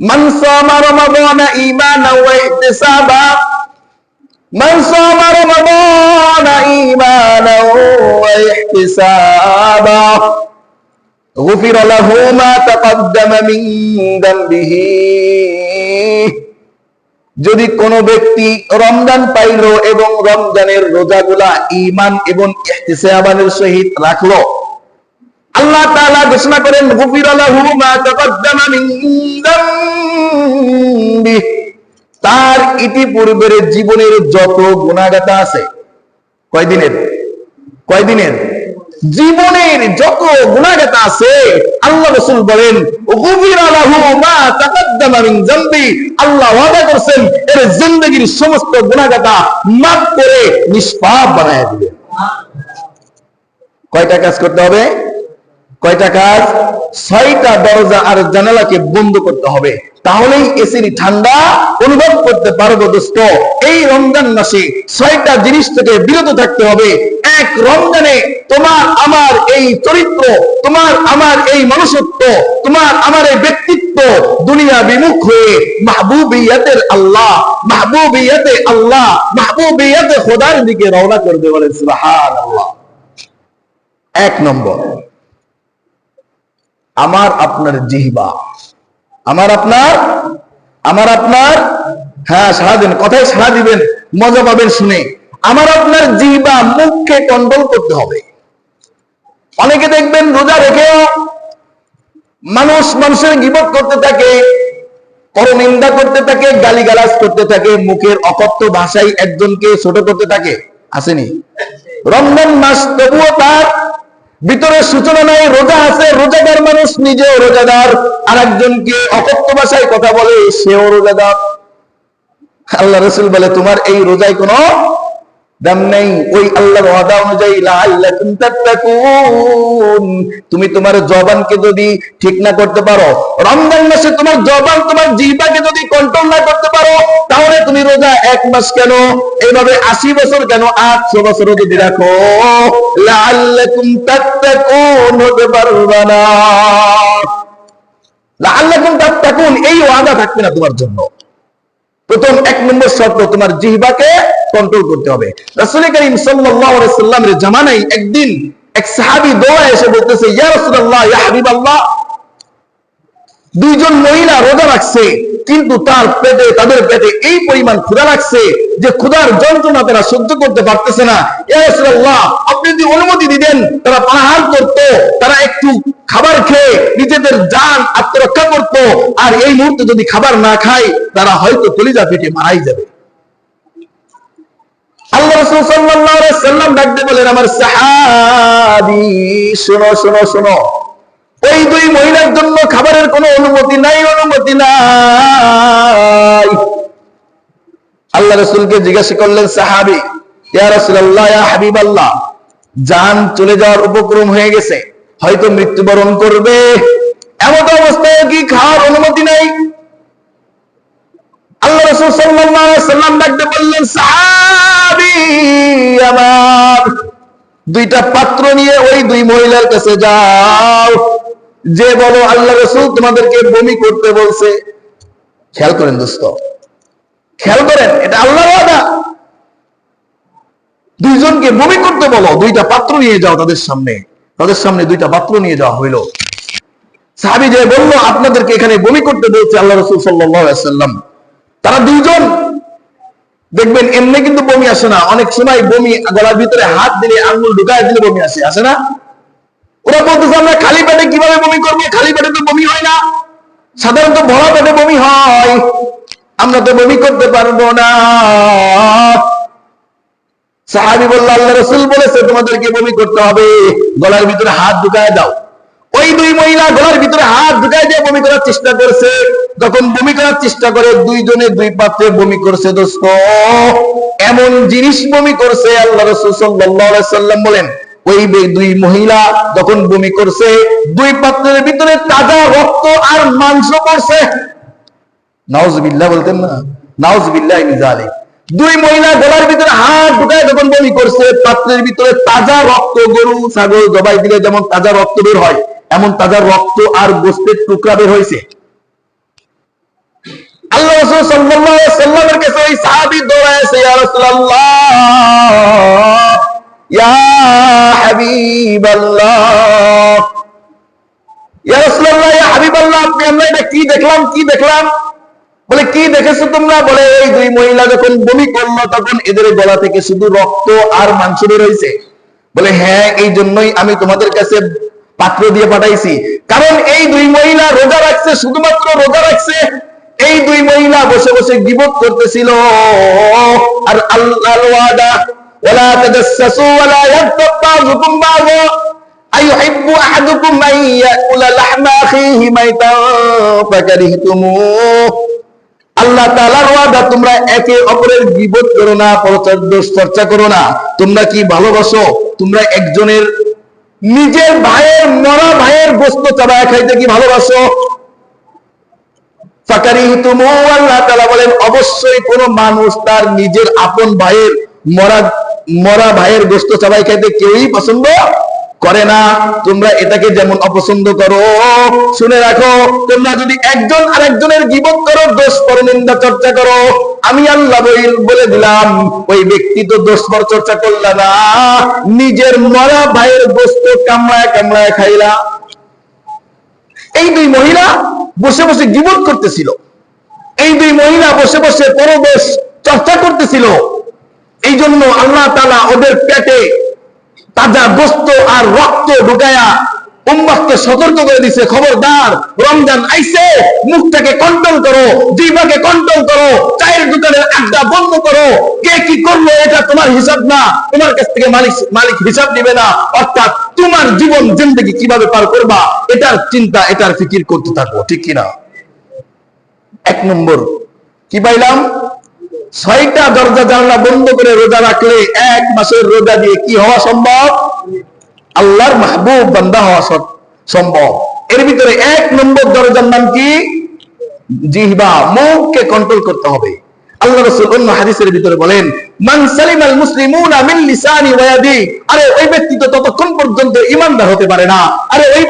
মান সামা রমাদানা ঈমানান ওয়া ইহতিসাবা, মান সামা রমাদানা ঈমানান ওয়া ইহতিসাবা গুফিরা লাহু মা তাকদ্দামা মিন যামবিহি। যদি কোন ব্যক্তি রমজান পাইল এবং রমজানের রোজাগুলা ঈমান এবং ইহতিসাবের সহিত রাখলো, আল্লাহ তাআলা ঘোষণা করেন গুফিরা লাহু মা তাকদ্দামা মিন যামবিহি, তার ইতিপূর্বের জীবনের যত গুনাহগাতা আছে, কয়দিনের জীবনের যত গুনাহগাতা আছে, আল্লাহ রাসূল বলেন গুফিরা লাহু মা তাকদ্দামা মিন যামবি, আল্লাহ ওয়াদা করেছেন এর জিন্দেগীর সমস্ত গুনাহগাতা মাফ করে নিষ্পাপ বানায় দিবেন। কয়টা কাজ করতে হবে? কয়টা কাজ? 6টা দরজা আর জানালাকে বন্ধ করতে হবে, তাহলেই এসির ঠান্ডা অনুভব করতে পারবো দোস্ত। এই রমজান মাসে 6টা জিনিস থেকে বিরত থাকতে হবে। এক রমজানে তোমার আমার এই চরিত্র, তোমার আমার এই মনুষ্যত্ব, তোমার আমার এই ব্যক্তিত্ব দুনিয়া বিমুখ হয়ে মাহবুবিয়তে আল্লাহ, মাহবুবিয়তে খোদার দিকে রওনা করবে। বলেন সুবহানাল্লাহ। 1 নম্বর, আমার আপনার জিহ্বা, আমার আপনার হ্যাঁ সারা দিন কথায় সারা দিবেন, মজা পাবেন শুনে। আমার আপনার জিহ্বা, মুখকে কন্ট্রোল করতে হবে। অনেকে দেখবেন রোজা রেখেও মানুষের গীবত করতে থাকে, পরনিন্দা করতে থাকে, গালিগালাজ করতে থাকে, মুখের অকথ্য ভাষায় একজনকে ছোট করতে থাকে। আসেনি? রমজান মাস তবুও তার ভিতরে সূচনা নাই, রোজা আছে, রোজাদার মানুষ নিজেও রোজাদার, আর একজনকে অকথ্য ভাষায় কথা বলে সেও রোজাদার। আল্লাহ রাসূল বলে তোমার এই রোজায় কোনো দাম নেই। ওই আল্লাহর ওয়াদা অনুযায়ী লাআল্লাকুম তাত্তাকুন, তুমি তোমার জবানকে যদি ঠিক না করতে পারো, রমজান মাসে তোমার জবান তোমার জিহ্বাকে যদি কন্ট্রোল না করতে পারো, তাহলে তুমি রোজা 1 মাস কেন, এইভাবে 80 বছর কেন, 800 বছর যদি রাখো, লাআল্লাকুম তাত্তাকুন হতে পারবে না। লাআল্লাকুম তাত্তাকুন এই ওয়াদা থাকবে না তোমার জন্য। প্রথম 1 নম্বর শর্ত, তোমার জিহ্বাকে কন্ট্রোল করতে হবে। রাসূল করিম সাল্লাল্লাহু আলাইহি সাল্লামের জামানায় একদিন এক সাহাবী দৌড়ে এসে বলতেছে, ইয়া রাসূলুল্লাহ, ইয়া হাবিবাল্লাহ, দুইজন মহিলা রোজা রাখছে, কিন্তু তাদের পেটে এই পরিমাণ ক্ষুধা লাগছে যে ক্ষুধার যন্ত্রণা তারা সহ্য করতে পারতেছে না। ইয়া রাসূলুল্লাহ, আপনি যদি অনুমতি দিতেন তারা পানাহার করত, তারা একটু খাবার খেয়ে নিজেদের জান আত্মরক্ষা করত, আর এই মুহূর্তে যদি খাবার না খায় তারা হয়তো কলিজা ফেটে মারাই যাবে। আল্লাহ রাসূল সাল্লাল্লাহু আলাইহি সাল্লাম ডাকতে বলেন, আমার সাহাবী শোনো শোনো শোনো, ওই দুই মহিলার জন্য খাবারের কোনো অনুমতি নাই, অনুমতি নাই। আল্লাহ রাসূলকে জিজ্ঞাসা করলেন সাহাবী, ইয়া রাসূলুল্লাহ, ইয়া হাবিবাল্লাহ, জান চলে যাওয়ার উপক্রম হয়ে গেছে, হয়তো মৃত্যুবরণ করবে, এমন অবস্থায় কি খাওয়ার অনুমতি নাই? আল্লাহ রাসূল সাল্লাল্লাহু আলাইহি সাল্লাম ডাকতে বললেন, সাহাবী আমার, দুইটা পাত্র নিয়ে ওই দুই মহিলার কাছে যাও, যে বলো আল্লাহ রাসূল তোমাদেরকে বমি করতে বলছে। খেয়াল করেন দোস্ত, খেয়াল করেন, এটা আল্লাহর ওয়াদা। দুইজনকে বমি করতে বলো, দুইটা পাত্র নিয়ে যাও তাদের সামনে দুইটা পাত্র নিয়ে যাওয়া হইল। সাহাবী যে বলল, আপনাদেরকে এখানে বমি করতে বলছে আল্লাহ রাসূল সাল্লাল্লাহু আলাইহি সাল্লাম। তারা দুইজন, দেখবেন এমনি কিন্তু বমি আসে না, অনেক সময় বমি গলার ভিতরে হাত দিলে, আঙ্গুল ঢুকায় দিলে বমি আসে না? ওরা বলতেছে আমরা খালি পেটে কিভাবে বমি করবো, খালি পেটে তো বমি হয় না, সাধারণত ভরা পেটে বমি হয়, আমরা তো বমি করতে পারবো না। সাহাবী বলল, আল্লাহ রাসূল বলেছে তোমাদেরকে বমি করতে হবে, গলার ভিতরে হাত ঢুকায় দাও। ওই দুই মহিলা গলার ভিতরে হাত ঢুকায় দিয়ে বমি করার চেষ্টা করছে। যখন বমি করার চেষ্টা করে, দুইজনে দুই পাত্রে বমি করছে দোস্ত, এমন জিনিস বমি করছে, আল্লাহ রাসূল সাল্লাল্লাহু আলাইহি সাল্লাম বলেন, ওই দুই মহিলা যখন বমি করছে, দুই পাত্রের ভিতরে তাজা রক্ত আর মাংস পড়ছে। নাউজুবিল্লাহ বলতেন না, নাউজুবিল্লাহ মিন যালিক। দুই মহিলা গলার ভিতরে হাত ঢুকায় যখন বমি করছে, পাত্রের ভিতরে তাজা রক্ত, গরু ছাগল জবাই দিলে যেমন তাজা রক্ত বের হয়, এমন তাজা রক্ত আর গোশতের টুকরা বের হয়েছে। আল্লাহ রাসূল সাল্লাল্লাহু আলাইহি সাল্লামের কাছে ওই সাহাবী দৌড়ায় এসে, ইয়া রাসূলুল্লাহ, ইয়া হাবিবাল্লাহ, ইয়া রাসূলুল্লাহ, ইয়া হাবিবাল্লাহ, আপনি আমরা এটা কি দেখলাম? বলে কি দেখেছো তোমরা? বলে এই দুই মহিলা যখন বমি করলো তখন এদের গলা থেকে শুধু রক্ত আর মাংস বের হয়েছে। বলে হ্যাঁ, এই জন্যই আমি তোমাদের কাছে পাত্র দিয়ে পাঠাইছি, কারণ এই দুই মহিলা রোজা রাখছে, শুধুমাত্র রোজা রাখছে। এই দুই মহিলা বসে বসে গীবত করতেছিল, আর আল্লাহর ওয়াদা, ওয়ালা তাজাসসু ওয়ালা ইয়াগতাব বাযুকুম বাযা আইয়ুহিব্বু আহাদুকুম আন ইয়াকুলা লাহমা আখিহি মাইতান ফাকারিহতুমুহ। আল্লাহ তাআলার ওয়াদা, তোমরা একে অপরের গীবত করো না, চর্চা করো না। তোমরা কি ভালোবাসো? তোমরা একজনের নিজের ভাইয়ের, মরা ভাইয়ের গোশত চাবায় খাইতে কি ভালোবাসো? ফাকারিহতুমুহ, আল্লাহ তাআলা বলেন অবশ্যই কোন মানুষ তার নিজের আপন ভাইয়ের মরা ভাইয়ের গোশত চাবাই খাইতে কেউই পছন্দ করে না। তোমরা এটাকে যেমন অপছন্দ করো, শুনে রাখো, তোমরা যদি একজন আরেকজনের গীবত করো, দোষ পরনিন্দা চর্চা করো, আমি আল্লাহ বলে দিলাম ওই ব্যক্তি তো দোষ চর্চা করলা না, নিজের মরা ভাইয়ের গোশত কামড়ায় কামড়ায় খাইলা। এই দুই মহিলা বসে বসে গীবত করতেছিল, এই দুই মহিলা বসে বসে পরদোষ চর্চা করতেছিল। এই জন্য আল্লাহ তাআলা ওদের পেটে তাজা গোশত আর রক্ত ঢুকায়া উম্মতকে সতর্ক করে দিছে, খবরদার, রমজান আইছে, মুখটাকে কন্ট্রোল করো, জিহ্বাকে কন্ট্রোল করো, চায়ের দোকানের আড্ডা বন্ধ করো, কে কি করলো এটা তোমার হিসাব না, তোমার কাছ থেকে মালিক হিসাব দিবে না, অর্থাৎ তোমার জীবন জিন্দেগি কিভাবে পার করবা এটার চিন্তা, এটার ফিকির করতে থাকো, ঠিক কিনা? এক নম্বর কি পাইলাম? 6টা দরজা জানলা বন্ধ করে রোজা রাখলে 1 মাসের রোজা দিয়ে কি হওয়া সম্ভব? আল্লাহর মাহবুব বান্দা হওয়া সম্ভব। এর ভিতরে 1 নম্বর দরজার নাম কি? জিহবা, মুখকে কন্ট্রোল করতে হবে। আল্লাহ রাসূল অন্য হাদিসের ভিতরে বলেন, মান সালিমাল মুসলিমুনা মিন লিসানি ওয়া ইয়াদি, আরে ওই ব্যক্তি তো ততক্ষণ পর্যন্ত ঈমানদার হতে পারে না, আরে ওই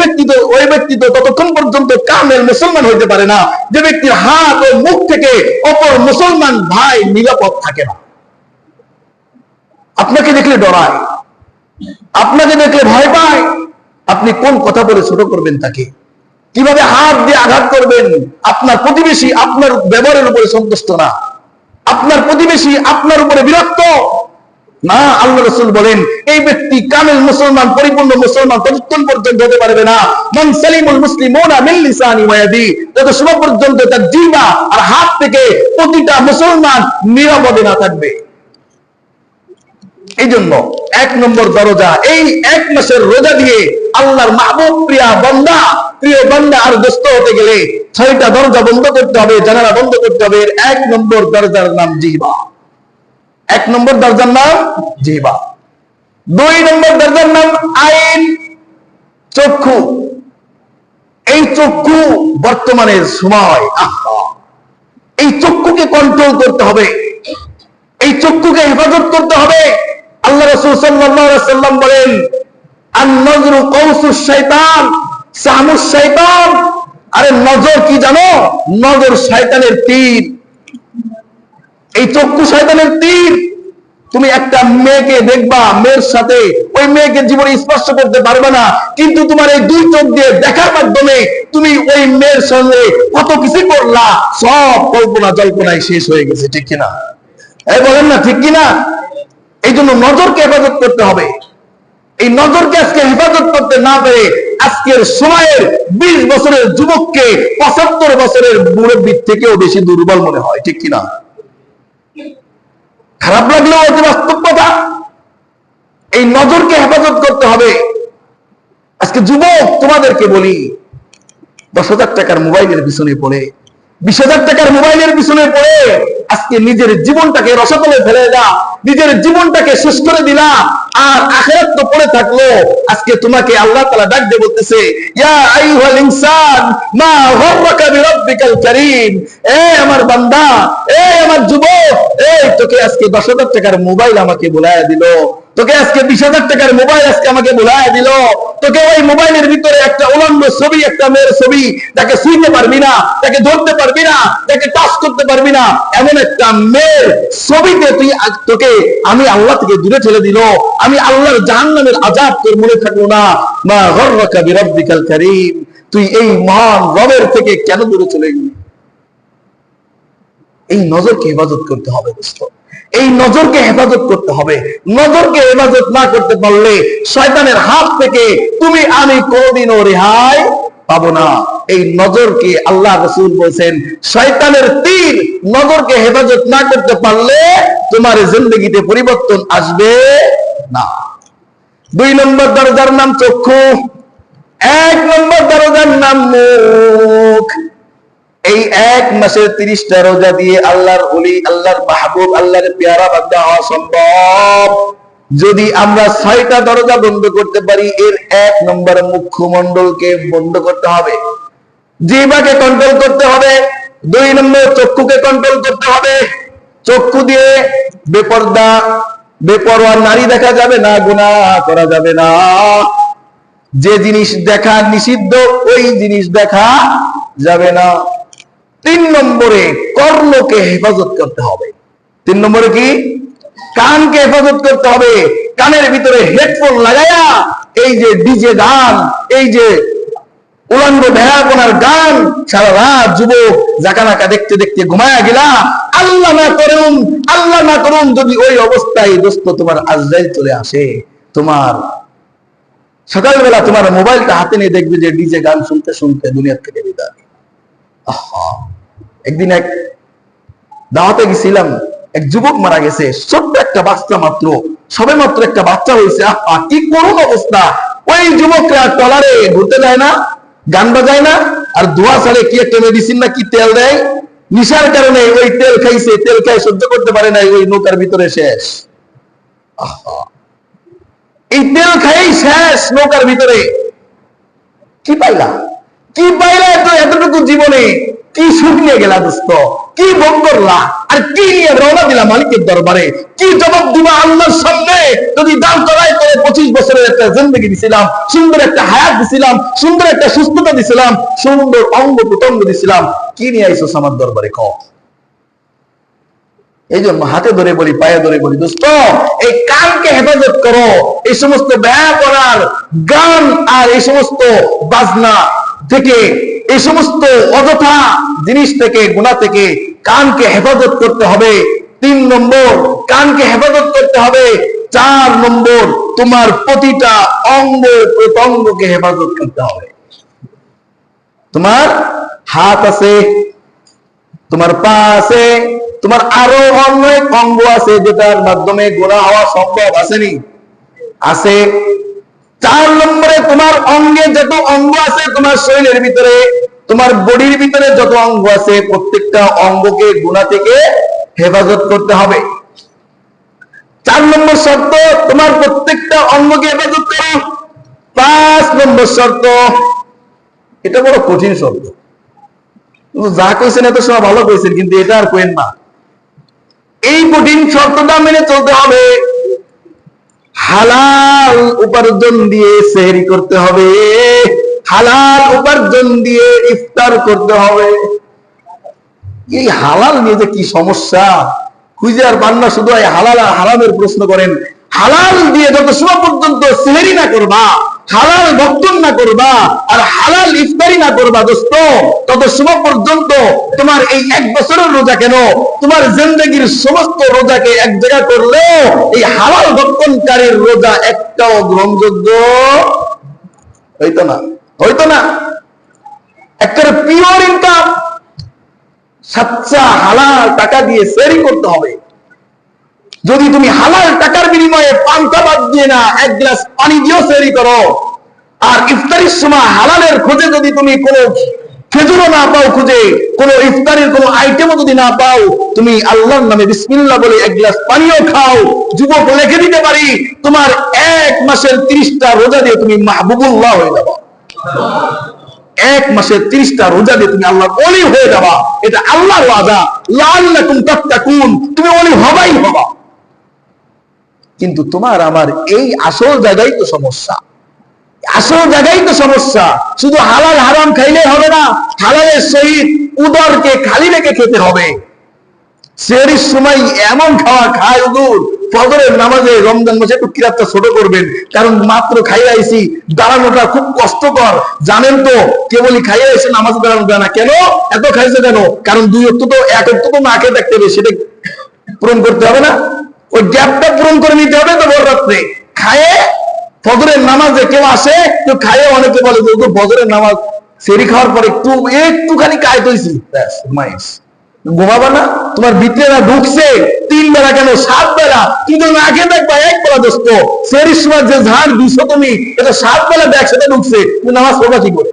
ব্যক্তি তো ততক্ষণ পর্যন্ত কামেল মুসলমান হতে পারে না যে ব্যক্তির হাত ও মুখ থেকে অপর মুসলমান ভাই নিরাপদ থাকে না। আপনাকে দেখলে ডরায়, আপনাকে দেখলে ভয় পায়, আপনি কোন কথা বলে ছোট করবেন তাকে? কিভাবে হাত দিয়ে আঘাত করবেন? আপনার প্রতিবেশী আপনার ব্যবহারের উপরে সন্তুষ্ট না, আপনার প্রতিবেশী আপনার উপরে বিরক্ত না। আল্লাহ রাসূল বলেন, এই ব্যক্তি কামেল মুসলমান, পরিপূর্ণ মুসলমান ততক্ষণ পর্যন্ত হতে পারবে না মান সালিমুল মুসলিমুনা মিন লিসানি ওয়া ইয়াদি, যত সময় পর্যন্ত তার জিহ্বা আর হাত থেকে প্রতিটা মুসলমান নিরাপদে না থাকবে। এই জন্য 1 নম্বর দরজা, এই 1 মাসের রোজা দিয়ে আল্লাহর মাহবুব প্রিয় বান্দা আর দোস্ত হতে গেলে 6টা দরজা বন্ধ করতে হবে, জানালা বন্ধ করতে হবে। 1 নম্বর দরজার নাম জিহ্বা। 1 নম্বর দরজার নাম জিহ্বা। 2 নম্বর দরজার নাম আইন, চক্ষু। এই চক্ষু বর্তমানের সময়, এই চক্ষুকে কন্ট্রোল করতে হবে, এই চক্ষুকে হেফাজত করতে হবে। আল্লাহ রাসূল সাল্লাল্লাহু আলাইহি ওয়াসাল্লাম বলেন, আন-নজরু কওসুশ শাইতান সামুশ শাইতান। আরে নজর কি জানো? নজর শয়তানের তীর। এই চক্ষু শয়তানের তীর। তুমি একটা মেয়েকে দেখবা, মেয়ের সাথে ওই মেয়েকে জীবনে স্পর্শ করতে পারবে না, কিন্তু তোমার এই 2 চোখ দিয়ে দেখার মাধ্যমে তুমি ওই মেয়ের সঙ্গে কত কিছু করলা, সব কল্পনা জল্পনায় শেষ হয়ে গেছে, ঠিক কিনা? এই বলেন না, ঠিক কিনা? এই জন্য নজরকে হেফাজত করতে হবে। এই নজরকে আজকে হেফাজত করতে না পেরে আজকের সময়ের 20 বছরের যুবককে 75 বছরের মুরব্বীর থেকেও বেশি দুর্বল মনে হয়, ঠিক কিনা? খারাপ লাগলেও অতি বাস্তব কথা। এই নজরকে হেফাজত করতে হবে। আজকে যুবক তোমাদেরকে বলি, 10,000 টাকার মোবাইলের পিছনে পড়ে, 20,000 টাকার মোবাইলের পিছনে পড়ে আজকে নিজের জীবনটাকে রসাতলে ফেলে দাও, নিজের জীবনটাকে শেষ করে দিলা, আর আখিরাত তো পড়ে থাকলো। আজকে তোমাকে আল্লাহ তাআলা ডাক দিয়ে বলতেছে, ইয়া আইয়ুহাল ইনসান মা গররাকা বিরাব্বিকাল কারীম। এ আমার বান্দা, এ আমার যুবক, এই তোকে আজকে 10,000 টাকার মোবাইল আমাকে বুলায়া দিল, তোকে আজকে 20,000 টাকার মোবাইল আজকে আমাকে বুলায়া দিল, তোকে ওই মোবাইলের ভিতরে একটা উলঙ্গ ছবি, একটা মেয়ের ছবি, তাকে ছুঁতে পারবি না, তাকে ধরতে পারবি না, তাকে টাচ করতে পারবি না, এমন একটা মেয়ের ছবিতে তোকে আমি আল্লাহ থেকে দূরে ঠেলে দিল, আমি আল্লাহর জাহান্নামের আযাব তোর মনে থাকলো না। মা গররাকা বিরাব্বিকাল কারীম, তুই এই মহান রবের থেকে কেন দূরে চলে গেলি? এই নজরকে হেফাজত করতে হবে দোস্ত, এই নজরকে হেফাজত করতে হবে। নজরকে হেফাজত না করতে পারলে শয়তানের হাত থেকে তুমি আমি কোনদিনও রেহাই পাবো না। এই নজরকে আল্লাহ রাসূল বলেছেন শয়তানের তীর। নজরকে হেফাজত না করতে পারলে তোমার জিন্দেগিতে পরিবর্তন আসবে না। 2 নম্বর দরজার নাম চক্ষু, 1 নম্বর দরজার নাম মুখ। এই 1 মাসের 30টা রোজা দিয়ে আল্লাহর ওলি, আল্লাহর মাহবুব, আল্লাহর পেয়ারা বান্দা হওয়া সম্ভব যদি আমরা 6টা দরজা বন্ধ করতে পারি। এর 1 নম্বর মুখমণ্ডলকে বন্ধ করতে হবে, জিহ্বাকে কন্ট্রোল করতে হবে। 2 নম্বর চক্ষুকে কন্ট্রোল করতে হবে। চক্ষু দিয়ে বেপরদা বেপরোয়া নারী দেখা যাবে না, গুনাহ করা যাবে না। যে জিনিস দেখা নিষিদ্ধ ওই জিনিস দেখা যাবে না। 3 নম্বরে কর্ণকে হেফাজত করতে হবে। 3 নম্বরে কি? কানকে হেফাজত করতে হবে। কানের ভিতরে হেডফোন লাগায়া এই যে ডিজে গান, এই যে উলঙ্গ ভেড়াপনার গান সারা রাত যুবক জাকানাকা দেখতে দেখতে ঘুমায়া গেলা। আল্লাহ না করুন যদি ওই অবস্থায় দোস্ত তোমার আজরাইল চলে আসে, তোমার সকালবেলা তোমার মোবাইলটা হাতে নিয়ে দেখবে যে ডিজে গান শুনতে শুনতে দুনিয়া থেকে বিদায়। একদিন এক দাওয়াতে গেছিলাম, এক যুবক মারা গেছে, ছোট্ট একটা বাচ্চা মাত্র, সবে মাত্র একটা বাচ্চা হয়েছে। কি করুণ অবস্থা! ওই যুবকরা টলারে ঘুরতে যায় না, গান বাজায় না, আর ধোয়া ছাড়ে কি একটা মেডিসিন না কি তেল দেয়, নিশার কারণে ওই তেল খাইছে, তেল খাই সহ্য করতে পারে না, ওই নৌকার ভিতরে শেষ। এই তেল খাই শেষ নৌকার ভিতরে। কি পাইলা, কি পাইলা এতটুকু জীবনে? কি সুখ নিয়ে গেলা দোস্ত, কি ভোগ করলা, আর কি নিয়ে রওনা দিলা মালিকের দরবারে? কি জবাব দিবা আল্লাহর সামনে? যদি দান করাই করে 25 বছরের একটা জিন্দগি দিছিলাম, সুন্দর একটা হায়াত দিছিলাম, সুন্দর একটা সুস্থতা দিছিলাম, সুন্দর অঙ্গ প্রত্যঙ্গ দিছিলাম, কি নিয়ে আইসো আমার দরবারে? ক। এই জন্য হাতে ধরে বলি, পায়ে ধরে বলি, দোস্ত এই কানকে হেফাজত করো। এই সমস্ত ব্যয় করার গান আর এই সমস্ত বাজনা থেকে, এই সমস্ত অযথা জিনিস থেকে, গুনাহ থেকে কানকে হেফাজত করতে হবে। 3 নম্বর, কানকে হেফাজত করতে হবে। 4 নম্বর, তোমার প্রতিটা অঙ্গ প্রত্যঙ্গকে হেফাজত করতে হবে। তোমার হাত আছে, তোমার পা আছে, তোমার আরো অনেক অঙ্গ আছে যেটার মাধ্যমে গুনাহ হওয়া সম্ভব, আসেনি? আছে। 4 নম্বরে, তোমার অঙ্গে যত অঙ্গ আছে, তোমার শরীরের ভিতরে, তোমার বডির ভিতরে যত অঙ্গ আছে, প্রত্যেকটা অঙ্গকে গুনাহ থেকে হেফাজত করতে হবে। 4 নম্বর শর্ত, তোমার প্রত্যেকটা অঙ্গকে হেফাজত করো। 5 নম্বর শর্ত, এটা বড় কঠিন শর্ত, যা কইছেন এত সময় ভালো কইছেন, কিন্তু এটা আর কইেন না। এই কঠিন শর্তটা মেনে চলতে হবে। হালাল উপার্জন দিয়ে সেহরি করতে হবে, হালাল উপার্জন দিয়ে ইফতার করতে হবে। এই হালাল নিয়ে যে কি সমস্যা, খুঁজে আর পান না। শুধু এই হালাল আর হারামের প্রশ্ন করেন। হালাল দিয়ে যত সময় পর্যন্ত সেহরি না করবা, হালাল ভক্ষণ না করবা, আর হালাল ইফতারি না করবা দোস্ত, তত সময় পর্যন্ত তোমার এই 1 বছরের রোজা কেন, তোমার জিন্দেগির সমস্ত রোজাকে এক জায়গা করলে এই হালাল ভক্ষণকারীর রোজা একটাও গ্রহণযোগ্য হইতো না, হইতো না। একটা পিওর ইনকাম, সাচ্চা হালাল টাকা দিয়ে সেহরি করতে হবে। যদি তুমি হালাল টাকার বিনিময়ে পান্তা বাদ দিয়ে না, 1 গ্লাস পানি দিয়েও সেহরি করো, আর ইফতারির সময় হালালের খোঁজে যদি তুমি কোনো খেজুরও না পাও, খুঁজে কোনো ইফতারির কোনো আইটেমও যদি না পাও, তুমি আল্লাহর নামে বিসমিল্লাহ বলে 1 গ্লাস পানিও খাও, যুবক লিখে দিতে পারি তোমার 1 মাসের 30টা রোজা দিয়ে তুমি মাহবুবুল্লাহ হয়ে যাবা। 1 মাসের 30টা রোজা দিয়ে তুমি আল্লাহর ওলি হয়ে যাবা। এটা আল্লাহর ওয়াদা, লাআল্লাকুম তাত্তাকুন, তুমি ওলি হবাই হবা। কিন্তু তোমার আমার এই আসল জায়গায় তো সমস্যা, আসল জায়গায় তো সমস্যা। শুধু হালাল হারাম খাইলে হবে না, হালালের সহিত উদরকে খালি রেখে খেতে হবে। সেহরির সময় এমন খাওয়া খায় হুজুর, ফজরের নামাজে রমজান মাসে একটু কিরাতটা ছোট করবেন, কারণ মাত্র খাইয়ে আইছি, দাঁড়ানোটা খুব কষ্টকর, জানেন তো। কেবলই খাইয়ে আইসে নামাজ দাঁড়ানো যায় না, কেন এত খাইছে কেন? কারণ 2 ওয়াক্ত তো 1 ওয়াক্ত তো না খেয়ে থাকতে হবে, সেটা পূরণ করতে হবে না? ওই গ্যাপটা পূরণ করে নিতে হবে। তো ভোর রাত্রে খায়ে ফজরের নামাজে কেউ আসে, কেউ খায়ে অনেকে বলে যে ফজরের নামাজ সেহরি খাওয়ার পরে একটুখানি কায়ত হইছি, ব্যাস ঘুমাইস, ঘুমাবা না? তোমার ভিতরে না ঢুকছে 3 বেলা কেন 7 বেলা, কিন্তু না খেয়ে দেখবা 1 বেলা দোস্ত। সেহরির সময় যে ঝাড় দিছো তুমি, এটা 7 বেলা একসাথে ঢুকছে, তুমি নামাজ পড়বা কি করে?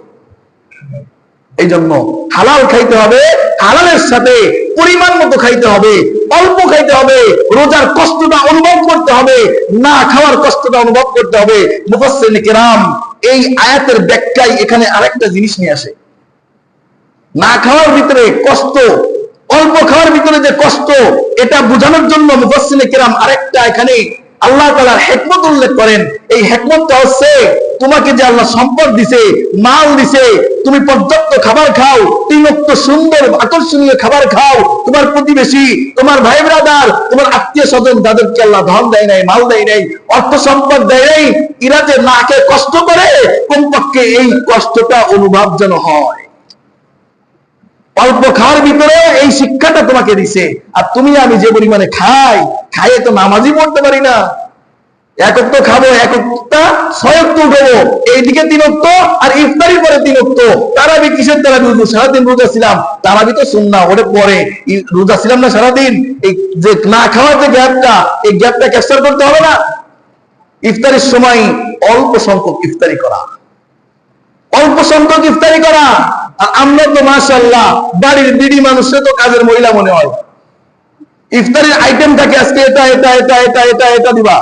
এই জন্য হালাল খাইতে হবে, হালালের সাথে পরিমাণ মতো খাইতে হবে, অল্প খাইতে হবে, রোজার কষ্টটা অনুভব করতে হবে, না খাওয়ার কষ্টটা অনুভব করতে হবে। মুফাসসিরিন কিরাম এই আয়াতের ব্যাখ্যায় এখানে আরেকটা জিনিস নিয়ে আসে। না খাওয়ার ভিতরে কষ্ট, অল্প খাওয়ার ভিতরে যে কষ্ট, এটা বোঝানোর জন্য মুফাসসিরিন কিরাম আরেকটা এখানে আল্লাহ তাআলার হিকমত উল্লেখ করেন। এই হিকমতটা হচ্ছে, তোমাকে যে আল্লাহ সম্পদ দিছে, মাল দিছে, তুমি পর্যাপ্ত খাবার খাও, 3 ওয়াক্ত সুন্দর আকর্ষণীয় খাবার খাও, তোমার প্রতিবেশী, তোমার ভাই ব্রাদার, তোমার আত্মীয় স্বজন, তাদেরকে আল্লাহ ধন দেয় নাই, মাল দেয় নাই, অর্থ সম্পদ দেয় নাই, এরা যে না খেয়ে কষ্ট করে, কমপক্ষে এই কষ্টটা অনুভব যেন হয়। অল্প খাওয়ার ভিতরে এই শিক্ষাটা তোমাকে দিছে। আর তুমি আমি যে পরিমাণে খাইয়ে তো নামাজই পড়তে পারি না। 1 ওয়াক্ত খাবো, 1 ওয়াক্তটা 6 ওয়াক্ত উঠবো, এইদিকে 3 ওয়াক্ত, আর ইফতারির পরে 3 ওয়াক্ত। তারাবি কিসের তারাবি? সারাদিন রোজা ছিলাম, তারাবি তো সুন্নাহ, ওরে পরে রোজা ছিলাম না সারাদিন। এই যে না খাওয়ার যে গ্যাপটা, এই গ্যাপটা ক্যাপচার করতে হবে না? ইফতারের সময় অল্প সংখ্যক ইফতারি করা, অল্প সংখ্যক ইফতারি করা। আর আমরা তো মাশাআল্লাহ বাড়ির বিড়ি মানুষে তো কাজের মহিলা মনে হয়। ইফতারের আইটেম থাকে আজকে এটা এটা এটা এটা এটা এটা দিবা,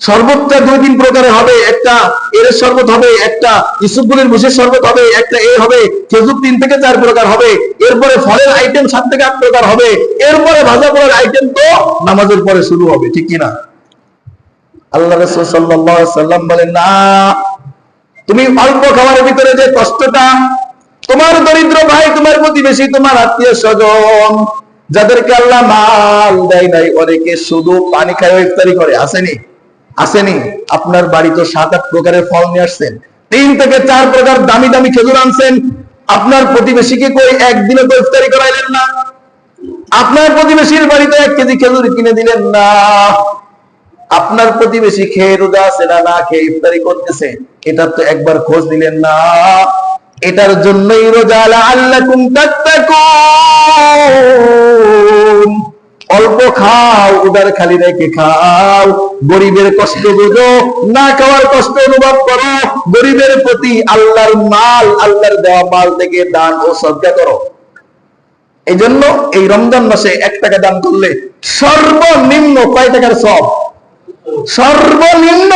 শরবতটা 2-3 প্রকারের হবে, একটা এর শরবত হবে, একটা ইসুফগুলির ভুষের শরবত হবে, একটা এ হবে, খেজুর 3 থেকে 4 প্রকার হবে, এরপরে ফলের আইটেম 7 থেকে 8 প্রকার হবে, এরপরে ভাজা পোড়ার আইটেম তো নামাজের পরে শুরু হবে, ঠিক কিনা? আল্লাহ রাসূল সাল্লাল্লাহু আলাইহি ওয়াসাল্লাম বলেন, না, তুমি অল্প খাবারের ভিতরে যে কষ্টটা, তোমার দরিদ্র ভাই, তোমার প্রতিবেশী, তোমার আত্মীয় স্বজন যাদেরকে আল্লাহ মাল দেয় নাই, অনেকে শুধু পানি খায় ইফতারি করে, আসেনি? আসেনি? আপনার বাড়ি তো 7-8 প্রকারের ফল নিয়ে আসছেন, 3 থেকে 4 প্রকার দামি দামি খেজুর আনছেন, আপনার প্রতিবেশীকে কই একদিনে তো ইফতারি করাইলেন না? আপনার প্রতিবেশীর বাড়িতে 1 কেজি খেজুর কিনে দিলেন না? আপনার প্রতিবেশী খেয়ে রোজা আছে না না খেয়ে ইফতারি করতেছে, এটা তো একবার খোঁজ দিলেন না? এটার জন্যই রোজা, লাআল্লাকুম তাত্তাকুন। অল্প খাও, উদার খালি রেখে খাও, গরিবের কষ্ট বোঝো, না খাওয়ার কষ্ট অনুভব করো, গরিবের প্রতি আল্লাহর মাল, আল্লাহর দেওয়া মাল থেকে দান ও সদকা করো। এই জন্য এই রমজান মাসে 1 টাকা দান করলে সর্বনিম্ন কয় টাকার সব? সর্বনিম্ন।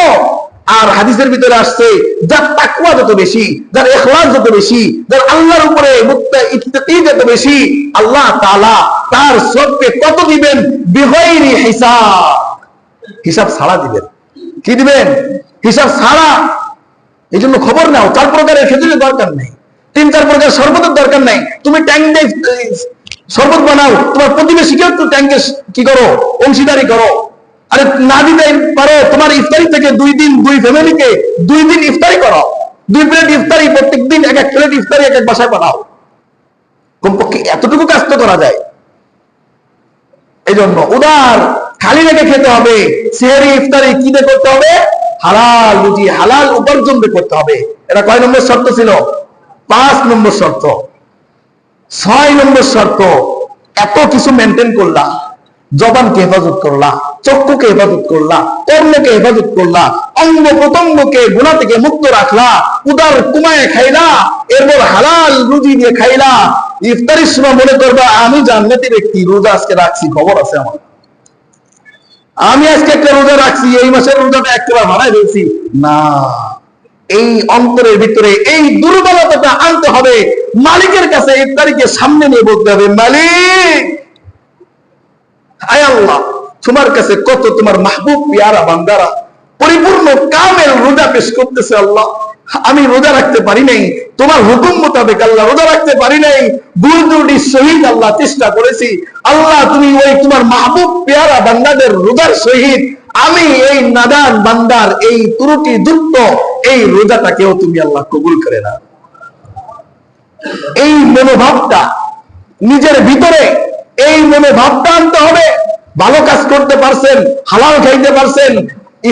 আর হাদিসের ভিতরে আসছে, যার তাকওয়া যত বেশি, যার ইখলাস যত বেশি, যার আল্লাহর উপরে মুত্তাকি যত বেশি, আল্লাহ তাআলা তার সবকে কত দিবেন? বিগাইরি হিসাব। হিসাব ছাড়া দিবেন। কি দিবেন? হিসাব ছাড়া। এই জন্য খবর নাও, 4 প্রকারের খেজুরের দরকার নেই, 3-4 প্রকার শরবতের দরকার নাই। তুমি ট্যাঙ্কে শরবত বানাও, তোমার প্রতিবেশীকেও একটু ট্যাঙ্কে কি করো? অংশীদারি করো। আরে না দিতে পারো, তোমার ইফতারি থেকে 2 দিন 2 ফ্যামিলিকে 2 দিন ইফতারি করো, 2 প্লেট ইফতারি, প্রত্যেক দিন 1 প্লেট ইফতারি 1 বাসায় পাঠাও। কমপক্ষে এতটুকু কাজ তো করা যায়। এই জন্য উদার খালি রেখে খেতে হবে। সেহরি ইফতারি কি দিয়ে করতে হবে? হালাল রুজি, হালাল উপার্জন দিয়ে করতে হবে। এটা কয় নম্বর শর্ত ছিল? 5 নম্বর শর্ত। 6 নম্বর শর্ত, এত কিছু মেনটেন করলা, জবানকে হেফাজত করলা, চক্ষুকে হেফাজত করলা, কর্মকে হেফাজত করলা, অঙ্গ প্রত্যঙ্গকে গুনাহ থেকে মুক্ত রাখলা, উদার কুমায় খাইলা, এরপর হালাল রুজি দিয়ে খাইলা। ইফতারির সময় মনে করবা আমি জান্নাতি ব্যক্তি, রোজা আজকে রাখছি, খবর আছে আমার, আমি আজকে একটা রোজা রাখছি, এই মাসের রোজাটা একেবারে বানাই ফেলছি না। এই অন্তরের ভিতরে এই দুর্বলতাটা আনতে হবে। মালিকের কাছে ইফতারিকে সামনে নিয়ে বলতে হবে, মালিক, আয় আল্লাহ, তোমার কাছে কত তোমার মাহবুব পিয়ারা বান্দারা পরিপূর্ণ কামেল রোজা পেশ করতেছে। আল্লাহ, আমি রোজা রাখতে পারি নাই, তোমার হুকুম মোতাবেক আল্লাহ রোজা রাখতে পারি নাই, ভুল ত্রুটি সহিত আল্লাহ চেষ্টা করেছি। আল্লাহ, তুমি ওই তোমার মাহবুব পিয়ারা বান্দাদের রোজার সহিত আমি এই নাদান বান্দার এই ত্রুটি যুক্ত এই রোজাটাকেও তুমি আল্লাহ কবুল করে না। এই মনোভাবটা নিজের ভিতরে, এই মনোভাবটা আনতে হবে। ভালো কাজ করতে পারছেন, হালাল খাইতে পারছেন,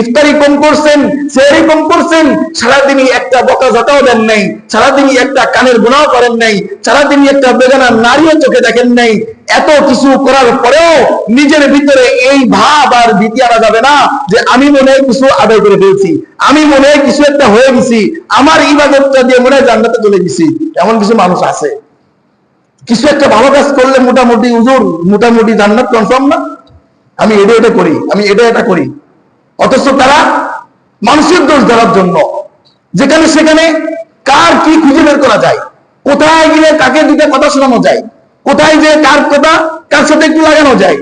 ইফতারি কম করছেন, সেহরি কম করছেন, সারাদিনই একটা বকাঝকাও দেন নাই, সারাদিনই একটা কানের গুনাহ করেন নাই, সারাদিনই একটা বেগানা নারীও চোখে দেখেন নাই। এত কিছু করার পরেও নিজের ভিতরে এই ভাব আর ভীতি আনা যাবে না যে আমি মনে হয় কিছু আদায় করে ফেলছি, আমি মনে হয় কিছু একটা হয়ে গেছি, আমার ইবাদতটা দিয়ে মনে হয় জান্নাতে চলে গেছি। এমন কিছু মানুষ আছে, কিছু একটা ভালো কাজ করলে মোটামুটি হুজুর, মোটামুটি জান্নাত কনফার্ম না, আমি এটা করি, আমি এটা করি। অথচ তারা মানুষের দোষ ধরার জন্য যেখানে সেখানে কার কি খুঁজে বের করা যায়, কোথায় গেলে কাকে 2টা কথা শোনানো যায়, কোথায় যে কার কথা কার সাথে একটু লাগানো যায়,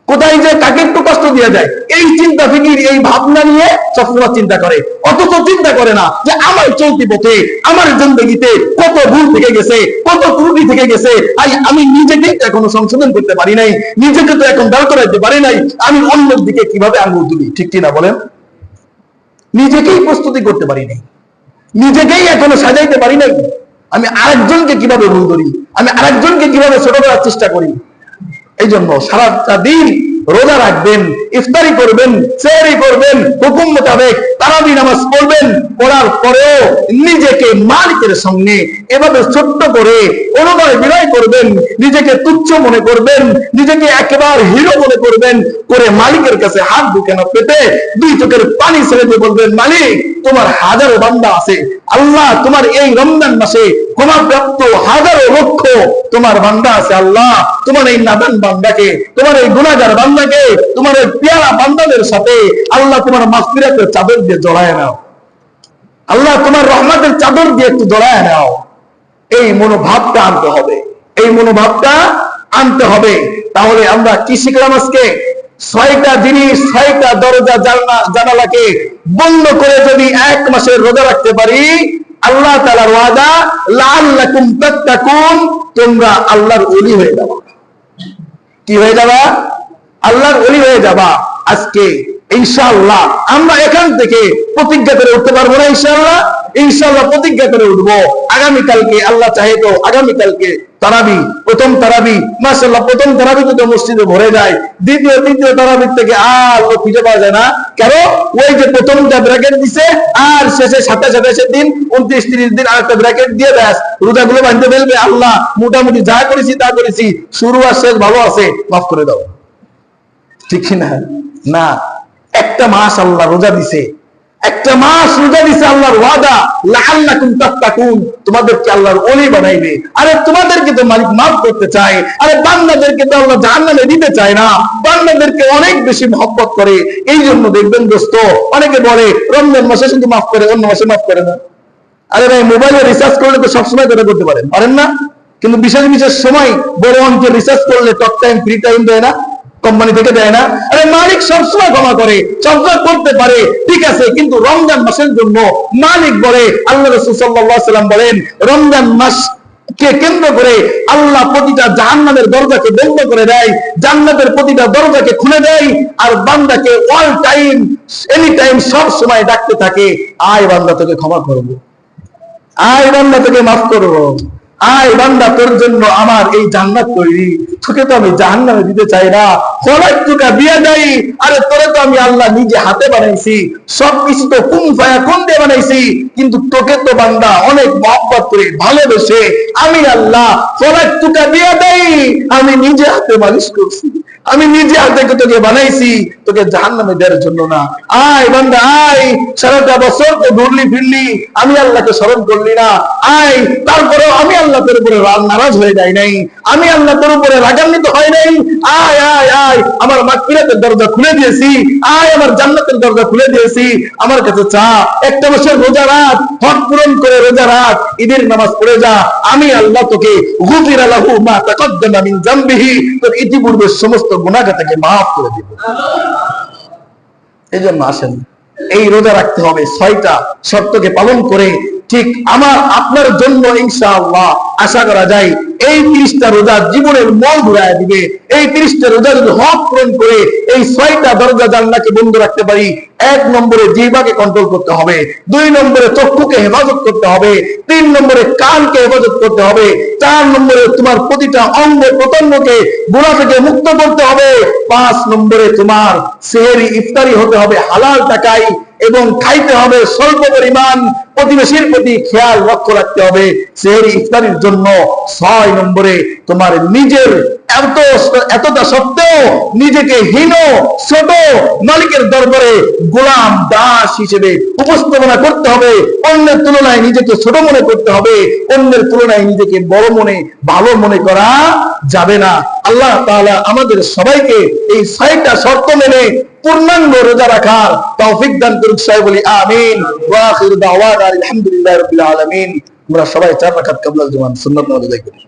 কোথায় যে কাকে একটু কষ্ট দেওয়া যায়, এই চিন্তা ফিকির, এই ভাবনা নিয়ে সবসময় চিন্তা করে। অথচ চিন্তা করে না যে আমার চলতি পথে, আমার জিন্দেগিতে কত ভুল থেকে গেছে, কত ত্রুটি থেকে গেছে, আমি নিজেকেই তো এখনো সংশোধন করতে পারি নাই, নিজেকে তো এখন দাঁড় করাইতে পারি নাই, আমি অন্যের দিকে কিভাবে আঙুল তুলি? ঠিক কিনা বলেন? নিজেকেই প্রস্তুতি করতে পারি নাই, নিজেকেই এখনো সাজাইতে পারি নাই, আমি আরেকজনকে কিভাবে ভুল ধরি, আমি আরেকজনকে কিভাবে ছোট করার চেষ্টা করি। এই জন্য সারাটা দিন রোজা রাখবেন, ইফতারি করবেন, সেহরি করবেন, হুকুম মোতাবেক তারাবি নামাজ পড়বেন, পড়ার পরেও নিজেকে মালিকের সামনে এভাবে ছোট্ট করে অনুনয় বিনয় করবেন, নিজেকে তুচ্ছ মনে করবেন, নিজেকে একেবারে হিরো মনে করবেন, করে মালিকের কাছে হাত দুখানা পেতে দুই চোখের পানি ছেড়ে দিয়ে বলবেন, মালিক তোমার হাজারো বান্দা আছে, আল্লাহ তোমার এই রমজান মাসে ক্ষমাপ্রাপ্ত হাজারো লক্ষ তোমার বান্দা আছে, আল্লাহ তোমার এই নাদান বান্দাকে, তোমার এই গুনাহগার বান্দাকে, তোমার এই পেয়ারা বান্দাদের সাথে আল্লাহ তোমার মাগফিরাতের চাদর দিয়ে জড়ায় নাও, আল্লাহ তোমার রহমতের চাদর দিয়ে একটু জড়ায় নাও। এই মনোভাবটা আনতে হবে, এই মনোভাবটা আনতে হবে। তাহলে আমরা কি শিখলাম আজকে? 6টা জিনিস, 6টা দরজা জানালাকে বন্ধ করে যদি 1 মাসের রোজা রাখতে পারি, আল্লাহ তাআলার ওয়াদা লাআল্লাকুম তাত্তাকুন, তোমরা আল্লাহর ওলি হয়ে যাবা। কি হয়ে যাবা? আল্লাহর ওলি হয়ে যাবা। আজকে ইনশাআল্লাহ আমরা এখান থেকে প্রতিজ্ঞা করে উঠতে পারবো না? ইনশাআল্লাহ ইনশাআল্লাহ প্রতিজ্ঞা করে উঠবো। আগামীকালকে আল্লাহ চাহে তো আগামীকালকে তারাবি, প্রথম তারাবি, মাশাআল্লাহ প্রথম তারাবি তো মসজিদে ভরে যায়, দ্বিতীয় তৃতীয় তারাবির থেকে আর লোক খুঁজে পাওয়া যায় না। কেন? ওই যে প্রথমটা ব্র্যাকেট দিছে, আর শেষে 27 দিন 29-30 দিন আরেকটা ব্র্যাকেট দিয়ে ব্যাস রোজাগুলো বাঁধতে ফেলবে। আল্লাহ মোটামুটি যা করেছি তা করেছি, শুরু আর শেষ ভালো আছে, মাফ করে দাও। ঠিক না? না, একটা মাস আল্লাহ রোজা দিছে, একটা মাস রোজা দিছে আল্লাহর ওয়াদা লাআল্লাকুম তাত্তাকুন, তোমাদেরকে আল্লাহর ওলি বানাইবে। আরে তোমাদেরকে তো মালিক মাফ করতে চায়, আরে বান্দাদেরকে তো আল্লাহ জাহান্নামে দিতে চায় না, বান্দাদেরকে অনেক বেশি মহব্বত করে। এই জন্য দেখবেন দোস্ত, অনেকে বলে রমজান মাসে শুধু মাফ করে, অন্য মাসে মাফ করে না। আরে ভাই, মোবাইলে রিচার্জ করলে তো সবসময় এটা করতে পারেন না? কিন্তু বিশেষ বিশেষ সময় বড় অঙ্কের রিচার্জ করলে টক টাইম ফ্রি টাইম দেয় না, কোম্পানি থেকে দেয় না। আরে মালিক সবসময় ক্ষমা করে, সবসময় করতে পারে, ঠিক আছে, কিন্তু রমজান মাসের জন্য মালিক বলে, আল্লাহ রাসূল সাল্লাল্লাহু আলাইহি ওয়াসাল্লাম বলেন, রমজান মাস কে কেন্দ্র করে আল্লাহ প্রতিটা জাহান্নামের দরজাকে বন্ধ করে দেয়, জান্নাতের প্রতিটা দরজাকে খুলে দেয়, আর বান্দাকে অল টাইম এনি টাইম সব সময় ডাকতে থাকে, আয় বান্দা তোকে ক্ষমা করব, আয় বান্দা তোকে মাফ করব, আয় বান্দা তোর জন্য আমার এই জান্নাত তৈরি, তোকে তো আমি জাহান্নামে দিতে চাই না, খলাকতুকা বিয়াদাই, আরে তোরে তো আমি আল্লাহ নিজে হাতে বানাইছি, সবকিছু তো কুন ফায়াকুন দিয়ে বানাইছি, কিন্তু তোকে তো বান্দা অনেক মহব্বত করে ভালোবেসে আমি আল্লাহ খলাকতুকা বিয়াদাই, আমি নিজে হাতে মালিশ করছি, আমি নিজে হাতে তোকে বানাইছি, তোকে জাহান্নামে দেওয়ার জন্য না। আয় বান্দা আয়, সারাটা বছর তো ঘুরলি ফিরলি, আমি আল্লাহকে স্মরণ করলি না, আয়, তারপরেও আমি আল্লাহ তোর উপরে নারাজ হয়ে যাই নাই, আমি আল্লাহ তোর উপরে রাগান্বিত হয় নাই, আয় আয় আয়, আমার মাগফিরাতের দরজা খুলে দিয়েছি, আয় আমার জান্নাতের দরজা খুলে দিয়েছি, আমার কাছে চা, একটা মাসের রোজা রাত, হক পূরণ করে রোজা রাত, ঈদের নামাজ পড়ে যা, আমি আল্লাহ তোকে গুফিরা লাহু মা তাকাদ্দামা মিন যামবিহি, তোর ইতিপূর্বের সমস্ত গুনাহকে থেকে মাফ করে দিব। এই জন্য আসেন, এই রোজা রাখতে হবে, 6টা শর্তকে পালন করে ঠিক আমার আপনার জন্য ইনশাআল্লাহ আশা করা যায় এই 30টা রোজা জীবনের মন ঘুরায় দিবে। এই 30টা রোজা যদি হক পূরণ করে এই 6টা দরজা জান্নাতকে বন্ধ রাখতে পারি, 1 নম্বরে জিহ্বাকে কন্ট্রোল করতে হবে, 2 নম্বরে চক্ষুকে হেফাজত করতে হবে, 3 নম্বরে কানকে হেফাজত করতে হবে, 4 নম্বরে তোমার প্রতিটা অঙ্গ প্রত্যঙ্গকে গুনাহ থেকে মুক্ত করতে হবে, 5 নম্বরে তোমার সেহরি ইফতারি হতে হবে হালাল টাকায় এবং খাইতে হবে স্বল্প পরিমাণ, প্রতিবেশীর প্রতি খেয়াল লক্ষ্য রাখতে হবে সেহরি ইফতারির জন্য। 6 নম্বরে তোমার নিজের এতটা সত্ত্বেও নিজেকে হীন ছোট মালিকের দরবারে গোলাম দাস হিসেবে উপস্থাপনা করতে হবে, অন্যের তুলনায় নিজেকে ছোট মনে করতে হবে, অন্যের তুলনায় নিজেকে বড় মনে ভালো মনে করা যাবে না। আল্লাহ তাআলা আমাদের সবাইকে এই 6টা শর্ত মেনে পূর্ণাঙ্গ রোজা রাখার তৌফিক দান করুক, সবাই বলি আমিন। ওয়া আখিরু দাওয়ানা আলহামদুলিল্লাহি রাব্বিল আলামিন। আমরা সবাই 4 রাকাত ক্বাবলাল জুমআ সুন্নাত নামাজ আদায় করি।